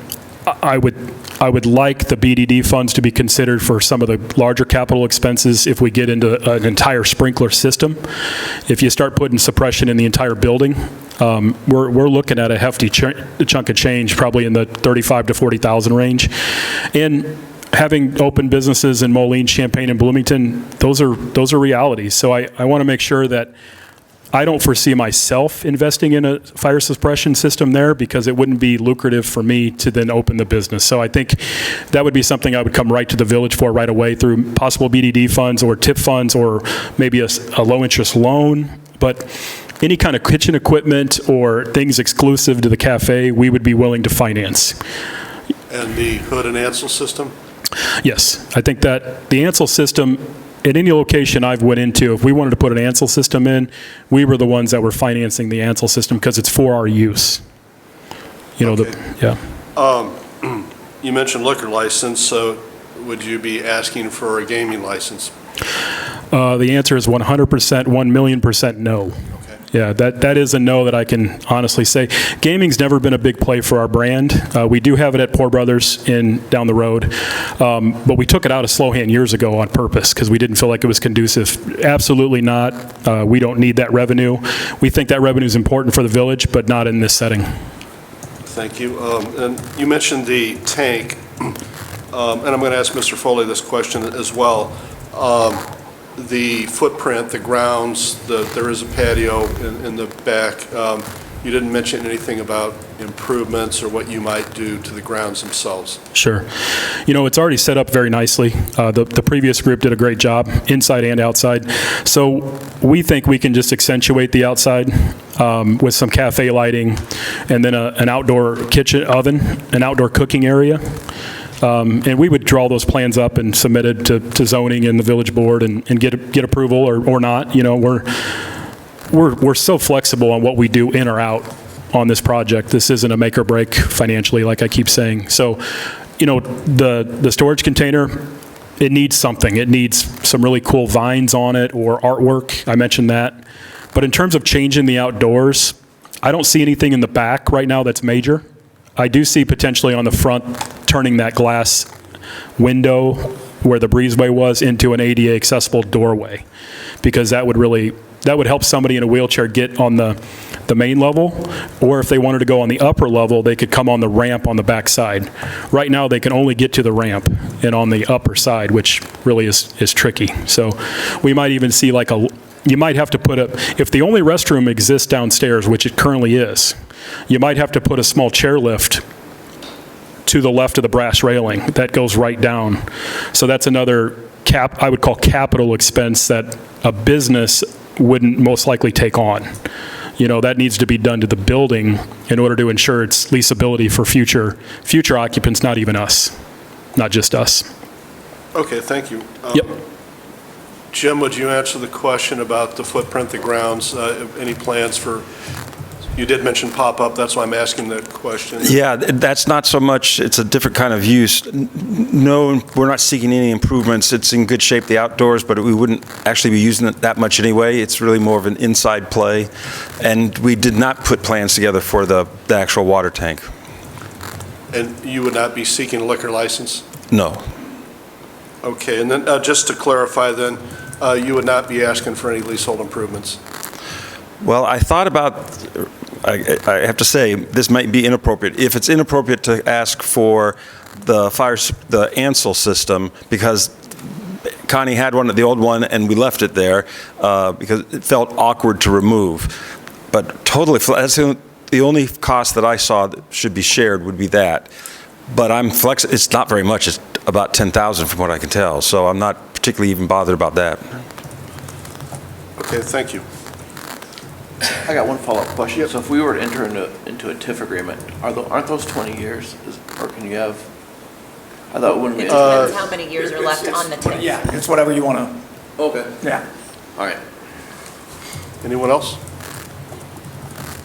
S7: I would like the BDD funds to be considered for some of the larger capital expenses if we get into an entire sprinkler system. If you start putting suppression in the entire building, we're looking at a hefty chunk of change, probably in the $35,000 to $40,000 range. And having open businesses in Moline, Champaign, and Bloomington, those are realities. So I want to make sure that I don't foresee myself investing in a fire suppression system there because it wouldn't be lucrative for me to then open the business. So I think that would be something I would come right to the village for right away through possible BDD funds or TIP funds or maybe a low-interest loan. But any kind of kitchen equipment or things exclusive to the cafe, we would be willing to finance.
S1: And the hood and Ansel system?
S7: Yes, I think that the Ansel system, at any location I've went into, if we wanted to put an Ansel system in, we were the ones that were financing the Ansel system because it's for our use. You know,
S1: Okay. You mentioned liquor license, so would you be asking for a gaming license?
S7: The answer is 100%, 1,000,000% no.
S1: Okay.
S7: Yeah, that is a no that I can honestly say. Gaming's never been a big play for our brand. We do have it at Poor Brothers down the road, but we took it out of Slowhand years ago on purpose because we didn't feel like it was conducive. Absolutely not. We don't need that revenue. We think that revenue is important for the village, but not in this setting.
S1: Thank you. And you mentioned the tank, and I'm going to ask Mr. Foley this question as well. The footprint, the grounds, there is a patio in the back. You didn't mention anything about improvements or what you might do to the grounds themselves.
S7: Sure. You know, it's already set up very nicely. The previous group did a great job, inside and outside. So we think we can just accentuate the outside with some cafe lighting and then an outdoor kitchen oven, an outdoor cooking area. And we would draw those plans up and submit it to zoning and the village board and get approval or not. You know, we're so flexible on what we do in or out on this project. This isn't a make or break financially, like I keep saying. So, you know, the storage container, it needs something. It needs some really cool vines on it or artwork. I mentioned that. But in terms of changing the outdoors, I don't see anything in the back right now that's major. I do see potentially on the front turning that glass window where the breezeway was into an ADA accessible doorway, because that would help somebody in a wheelchair get on the main level, or if they wanted to go on the upper level, they could come on the ramp on the back side. Right now, they can only get to the ramp and on the upper side, which really is tricky. So we might even see you might have to put if the only restroom exists downstairs, which it currently is, you might have to put a small chairlift to the left of the brass railing that goes right down. So that's another I would call capital expense that a business wouldn't most likely take on. You know, that needs to be done to the building in order to ensure its leasability for future occupants, not even us, not just us.
S1: Okay, thank you.
S7: Yep.
S1: Jim, would you answer the question about the footprint, the grounds, any plans for, you did mention pop-up, that's why I'm asking that question.
S8: Yeah, that's not so much, it's a different kind of use. No, we're not seeking any improvements. It's in good shape, the outdoors, but we wouldn't actually be using it that much anyway. It's really more of an inside play. And we did not put plans together for the actual water tank.
S1: And you would not be seeking a liquor license?
S8: No.
S1: Okay, and then just to clarify then, you would not be asking for any leasehold improvements?
S8: Well, I thought about, I have to say, this might be inappropriate. If it's inappropriate to ask for the Ansel system, because Connie had one, the old one, and we left it there because it felt awkward to remove. But totally, that's the only cost that I saw that should be shared would be that. But I'm flexible. It's not very much. It's about $10,000 from what I can tell. So I'm not particularly even bothered about that.
S1: Okay, thank you.
S9: I got one follow-up question. So if we were to enter into a TIF agreement, aren't those 20 years? Or can you have, I thought when we.
S3: It depends how many years are left on the TIF.
S6: Yeah, it's whatever you want to,
S9: Okay,
S6: yeah.
S9: all right.
S1: Anyone else?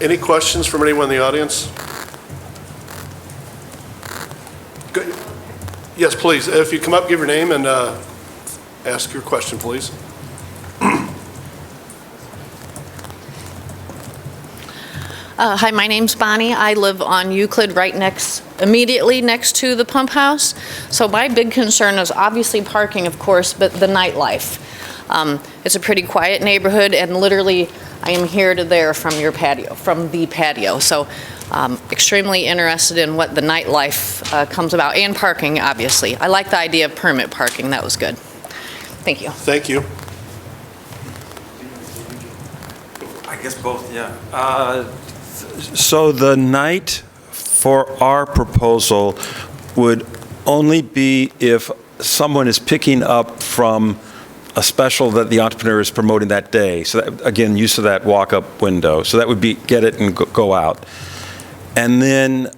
S1: Any questions from anyone in the audience? Good. Yes, please. If you come up, give your name and ask your question, please.
S10: Hi, my name's Bonnie. I live on Euclid, immediately next to the pump house. So my big concern is obviously parking, of course, but the nightlife. It's a pretty quiet neighborhood, and literally, I am here to there from the patio. So extremely interested in what the nightlife comes about, and parking, obviously. I like the idea of permit parking. That was good. Thank you.
S1: Thank you.
S8: I guess both, yeah. So the night for our proposal would only be if someone is picking up from a special that the entrepreneur is promoting that day. So that, again, use of that walk-up window. So that would be get it and go out. And then,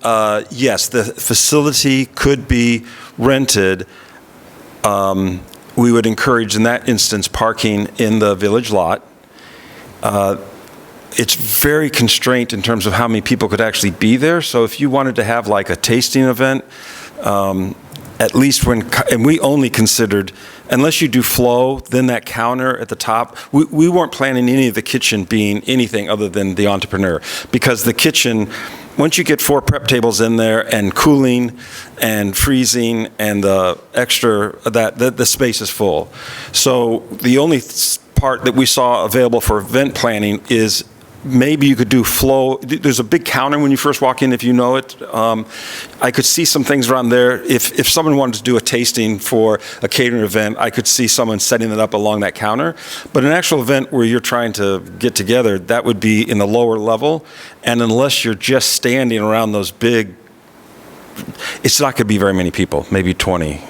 S8: yes, the facility could be rented. we would encourage, in that instance, parking in the village lot. It's very constrained in terms of how many people could actually be there. So if you wanted to have like a tasting event, at least and we only considered, unless you do flow, then that counter at the top, we weren't planning any of the kitchen being anything other than the entrepreneur. Because the kitchen, once you get 4 prep tables in there and cooling and freezing and the extra, the space is full. So the only part that we saw available for event planning is maybe you could do flow. There's a big counter when you first walk in, if you know it. I could see some things around there. If someone wanted to do a tasting for a catering event, I could see someone setting it up along that counter. But an actual event where you're trying to get together, that would be in the lower level. And unless you're just standing around those big, it's not going to be very many people, maybe 20.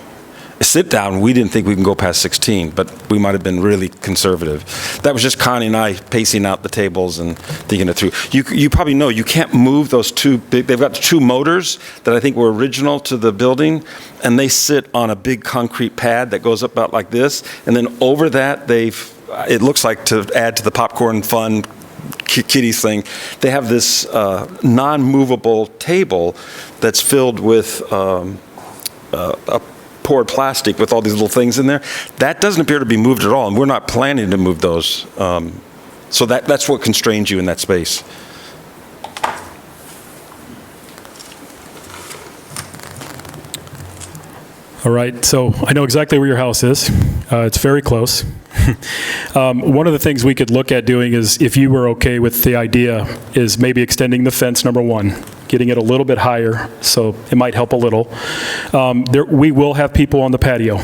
S8: Sit down, we didn't think we can go past 16, but we might have been really conservative. That was just Connie and I pacing out the tables and thinking it through. You probably know you can't move those two. They've got 2 motors that I think were original to the building, and they sit on a big concrete pad that goes up about like this, and then over that it looks like, to add to the popcorn fun kiddies thing, they have this non-movable table that's filled with a poured plastic with all these little things in there. That doesn't appear to be moved at all, and we're not planning to move those. So that's what constrains you in that space.
S7: All right, so I know exactly where your house is. It's very close. One of the things we could look at doing is, if you were okay with the idea, is maybe extending the fence, number 1, getting it a little bit higher, so it might help a little. We will have people on the patio,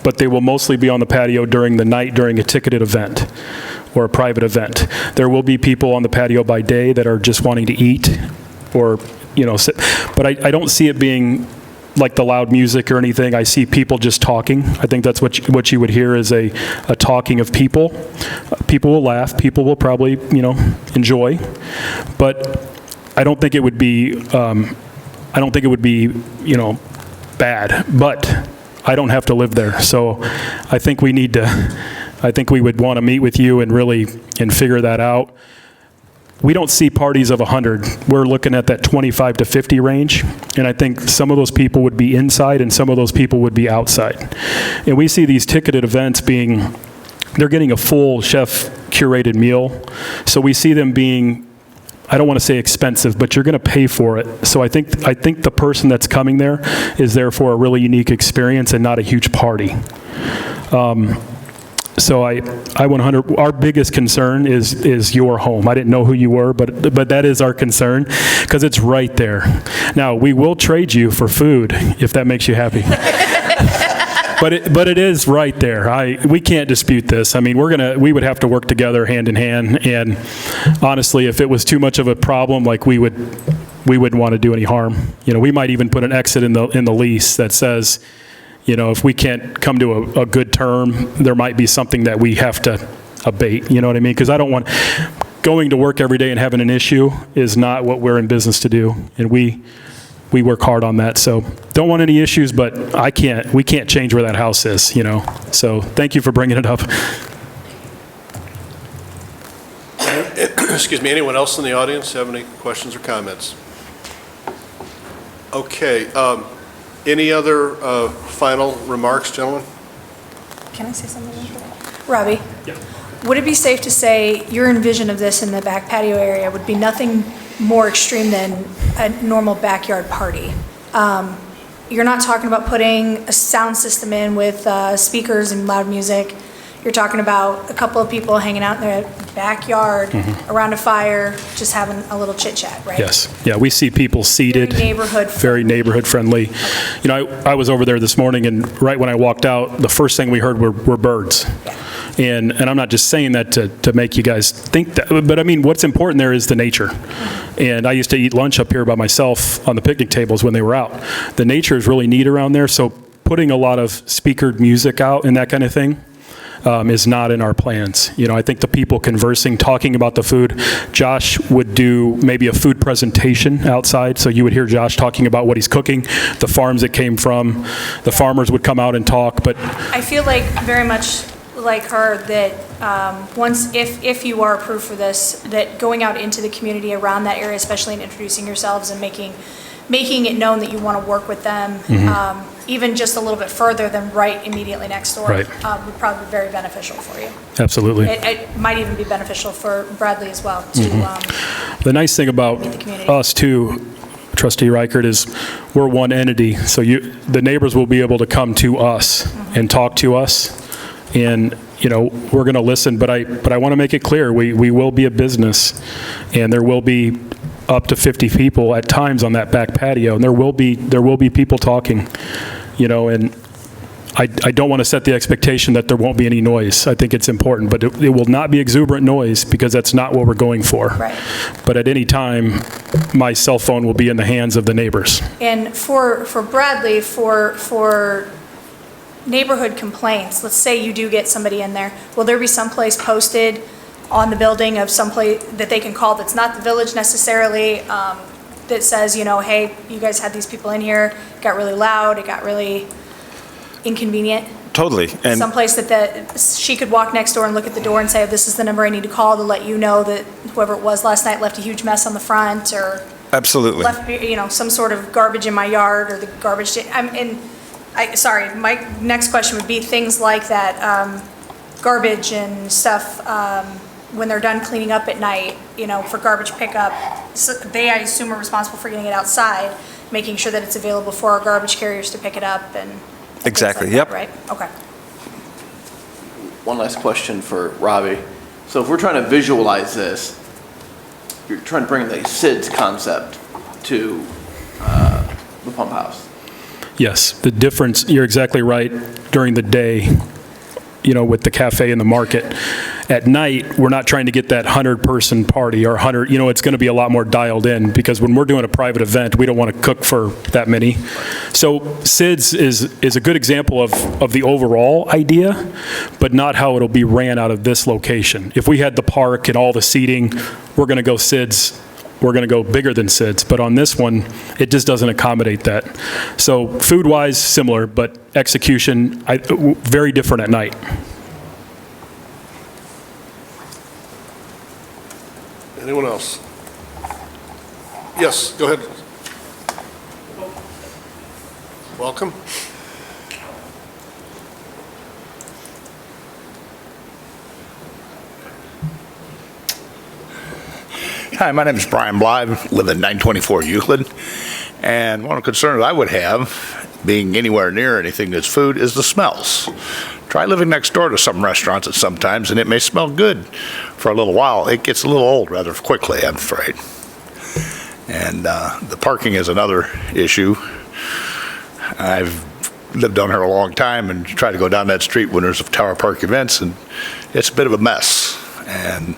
S7: but they will mostly be on the patio during the night during a ticketed event or a private event. There will be people on the patio by day that are just wanting to eat or, sit. But I don't see it being like the loud music or anything. I see people just talking. I think that's what you would hear is a talking of people. People will laugh. People will probably, enjoy. But I don't think it would be, bad. But I don't have to live there. So I think we would want to meet with you and figure that out. We don't see parties of 100. We're looking at that 25 to 50 range, and I think some of those people would be inside and some of those people would be outside. And we see these ticketed events they're getting a full chef curated meal, so we see them being, I don't want to say expensive, but you're going to pay for it. So I think the person that's coming there is there for a really unique experience and not a huge party. So I 100. Our biggest concern is your home. I didn't know who you were, but that is our concern because it's right there. Now we will trade you for food if that makes you happy. But it is right there. We can't dispute this. I mean, we would have to work together hand in hand. And honestly, if it was too much of a problem, like we wouldn't want to do any harm. We might even put an exit in the lease that says, if we can't come to a good term, there might be something that we have to abate, you know what I mean? Because I don't want, going to work every day and having an issue is not what we're in business to do. And we work hard on that. So don't want any issues, but we can't change where that house is, So thank you for bringing it up.
S1: Excuse me, anyone else in the audience have any questions or comments? Okay, any other final remarks, gentlemen?
S4: Can I say something? Robbie? Yeah. Would it be safe to say your envision of this in the back patio area would be nothing more extreme than a normal backyard party? You're not talking about putting a sound system in with speakers and loud music. You're talking about a couple of people hanging out in their backyard around a fire, just having a little chit chat, right?
S7: Yes. Yeah, we see people seated.
S4: Very
S7: neighborhood friendly. I was over there this morning, and right when I walked out, the first thing we heard were birds.
S4: Yeah.
S7: And I'm not just saying that to make you guys think that, but I mean, what's important there is the nature. And I used to eat lunch up here by myself on the picnic tables when they were out. The nature is really neat around there, so putting a lot of speakered music out and that kind of thing, is not in our plans. You know, I think the people conversing, talking about the food, Josh would do maybe a food presentation outside, so you would hear Josh talking about what he's cooking, the farms it came from, the farmers would come out and talk, but
S4: I feel like very much like her that once, if you are approved for this, that going out into the community around that area, especially in introducing yourselves and making it known that you want to work with them, even just a little bit further than right immediately next door,
S7: Right.
S4: Would probably be very beneficial for you.
S7: absolutely.
S4: It might even be beneficial for Bradley as well to,
S7: The nice thing about
S4: Meet the community.
S7: us too, Trustee Reichert, is we're one entity, so the neighbors will be able to come to us and talk to us, and, you know, we're going to listen, but I want to make it clear, we will be a business, and there will be up to 50 people at times on that back patio, and there will be people talking, you know, and I don't want to set the expectation that there won't be any noise. I think it's important, but it will not be exuberant noise, because that's not what we're going for.
S4: Right.
S7: But at any time, my cell phone will be in the hands of the neighbors.
S4: And for Bradley, for neighborhood complaints, let's say you do get somebody in there, will there be someplace posted on the building of someplace that they can call that's not the village necessarily, that says, you know, hey, you guys had these people in here, it got really loud, it got really inconvenient?
S8: Totally. And
S4: Someplace that she could walk next door and look at the door and say, oh, this is the number I need to call to let you know that whoever it was last night left a huge mess on the front, or
S8: absolutely.
S4: left, you know, some sort of garbage in my yard, or the garbage, sorry, my next question would be things like that, garbage and stuff, when they're done cleaning up at night, you know, for garbage pickup, so they, I assume, are responsible for getting it outside, making sure that it's available for our garbage carriers to pick it up and things
S8: Exactly,
S4: like that,
S8: yep.
S4: right? Okay.
S9: One last question for Robbie. So if we're trying to visualize this, you're trying to bring the SIDS concept to the pump house.
S7: Yes, the difference, you're exactly right, during the day, you know, with the cafe and the market. At night, we're not trying to get that 100-person party or 100, you know, it's going to be a lot more dialed in, because when we're doing a private event, we don't want to cook for that many. So SIDS is a good example of the overall idea, but not how it'll be ran out of this location. If we had the park and all the seating, we're going to go SIDS. We're going to go bigger than SIDS, but on this one, it just doesn't accommodate that. So food-wise, similar, but execution, very different at night.
S1: Anyone else? Yes, go ahead. Welcome.
S11: Hi, my name is Brian Bly, live at 924 Euclid, and one of the concerns I would have, being anywhere near anything that's food, is the smells. Try living next door to some restaurants at sometimes, and it may smell good for a little while. It gets a little old rather quickly, I'm afraid. And the parking is another issue. I've lived down here a long time and tried to go down that street when there's Tower Park events, and it's a bit of a mess. And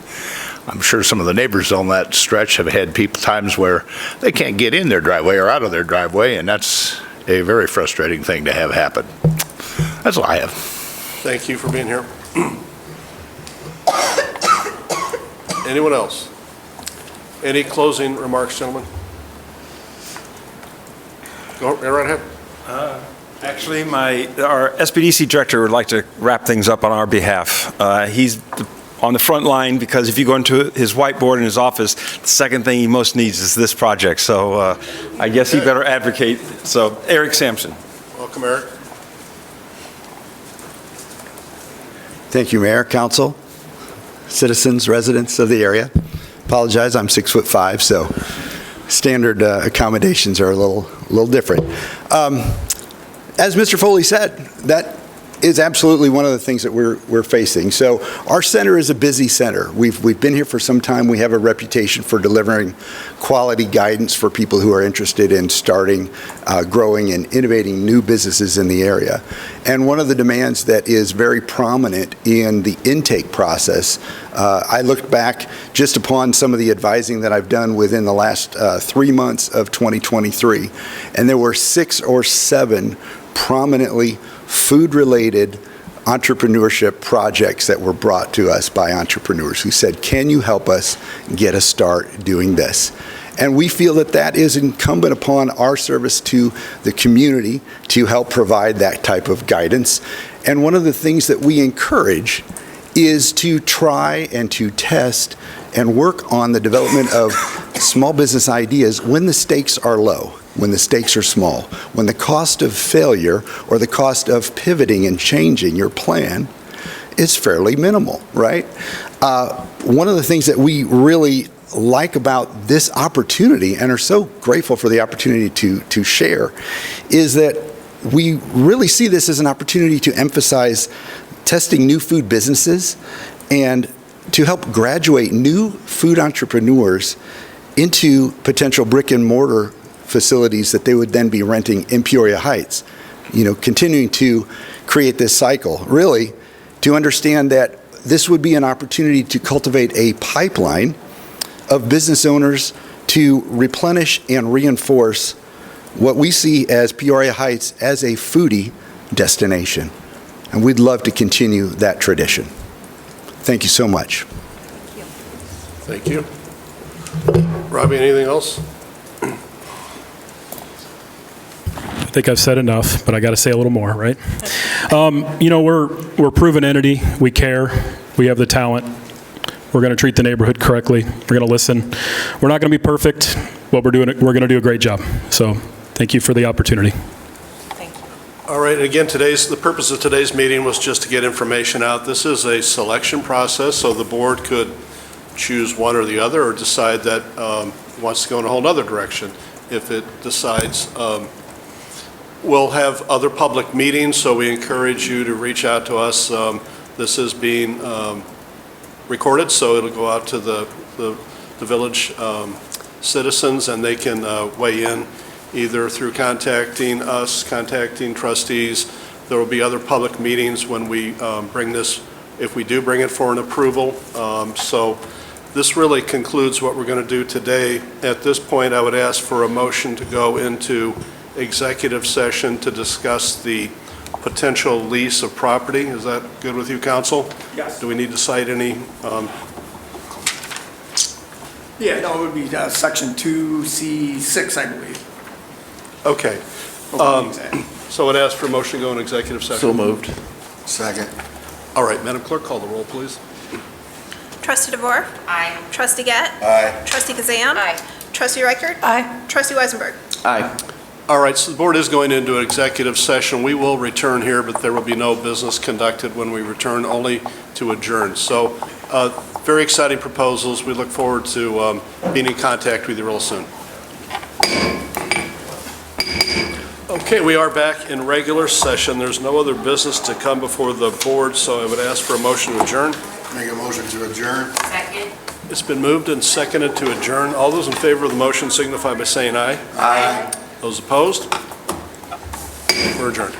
S11: I'm sure some of the neighbors on that stretch have had times where they can't get in their driveway or out of their driveway, and that's a very frustrating thing to have happen. That's all I have.
S1: Thank you for being here. Anyone else? Any closing remarks, gentlemen? Go right ahead.
S8: Actually, our SBDC director would like to wrap things up on our behalf. He's on the front line, because if you go into his whiteboard in his office, the second thing he most needs is this project. So I guess he better advocate. So Eric Sampson.
S1: Welcome, Eric.
S12: Thank you, Mayor, Council, citizens, residents of the area. Apologize, I'm 6'5", so standard accommodations are a little different. As Mr. Foley said, that is absolutely one of the things that we're facing. So our center is a busy center. We've been here for some time. We have a reputation for delivering quality guidance for people who are interested in starting, growing, and innovating new businesses in the area. And one of the demands that is very prominent in the intake process, I looked back just upon some of the advising that I've done within the last 3 months of 2023, and there were 6 or 7 prominently food-related entrepreneurship projects that were brought to us by entrepreneurs who said, can you help us get a start doing this? And we feel that that is incumbent upon our service to the community to help provide that type of guidance. And one of the things that we encourage is to try and to test and work on the development of small business ideas when the stakes are low, when the stakes are small, when the cost of failure or the cost of pivoting and changing your plan is fairly minimal, right? One of the things that we really like about this opportunity and are so grateful for the opportunity to share is that we really see this as an opportunity to emphasize testing new food businesses and to help graduate new food entrepreneurs into potential brick and mortar facilities that they would then be renting in Peoria Heights. Continuing to create this cycle, really, to understand that this would be an opportunity to cultivate a pipeline of business owners to replenish and reinforce what we see as Peoria Heights as a foodie destination. And we'd love to continue that tradition. Thank you so much.
S1: Thank you. Robbie, anything else?
S7: I think I've said enough, but I got to say a little more, right? We're a proven entity. We care. We have the talent. We're going to treat the neighborhood correctly. We're going to listen. We're not going to be perfect, but we're going to do a great job. So thank you for the opportunity.
S3: Thank you.
S1: All right, again, the purpose of today's meeting was just to get information out. This is a selection process, so the board could choose one or the other or decide that it wants to go in a whole other direction. If it decides, we'll have other public meetings, so we encourage you to reach out to us. This is being recorded, so it'll go out to the village citizens, and they can weigh in either through contacting us, contacting trustees. There will be other public meetings when we bring this, if we do bring it for an approval. So this really concludes what we're going to do today. At this point, I would ask for a motion to go into executive session to discuss the potential lease of property. Is that good with you, council?
S6: Yes.
S1: Do we need to cite any?
S6: Yeah, no, it would be section 2C6, I believe.
S1: Okay. So I'd ask for a motion to go in executive session.
S9: So moved.
S12: Second.
S1: All right, Madam Clerk, call the roll, please.
S13: Trustee DeVore?
S2: Aye.
S13: Trustee Gett?
S12: Aye.
S13: Trustee Kazan?
S3: Aye.
S13: Trustee Reichert?
S4: Aye.
S13: Trustee Weisenberg?
S9: Aye.
S1: All right, so the board is going into an executive session. We will return here, but there will be no business conducted when we return, only to adjourn. So very exciting proposals. We look forward to being in contact with you real soon. Okay, we are back in regular session. There's no other business to come before the board, so I would ask for a motion to adjourn.
S12: Make a motion to adjourn.
S2: Second.
S1: It's been moved and seconded to adjourn. All those in favor of the motion signify by saying aye.
S12: Aye.
S1: Those opposed? We're adjourned.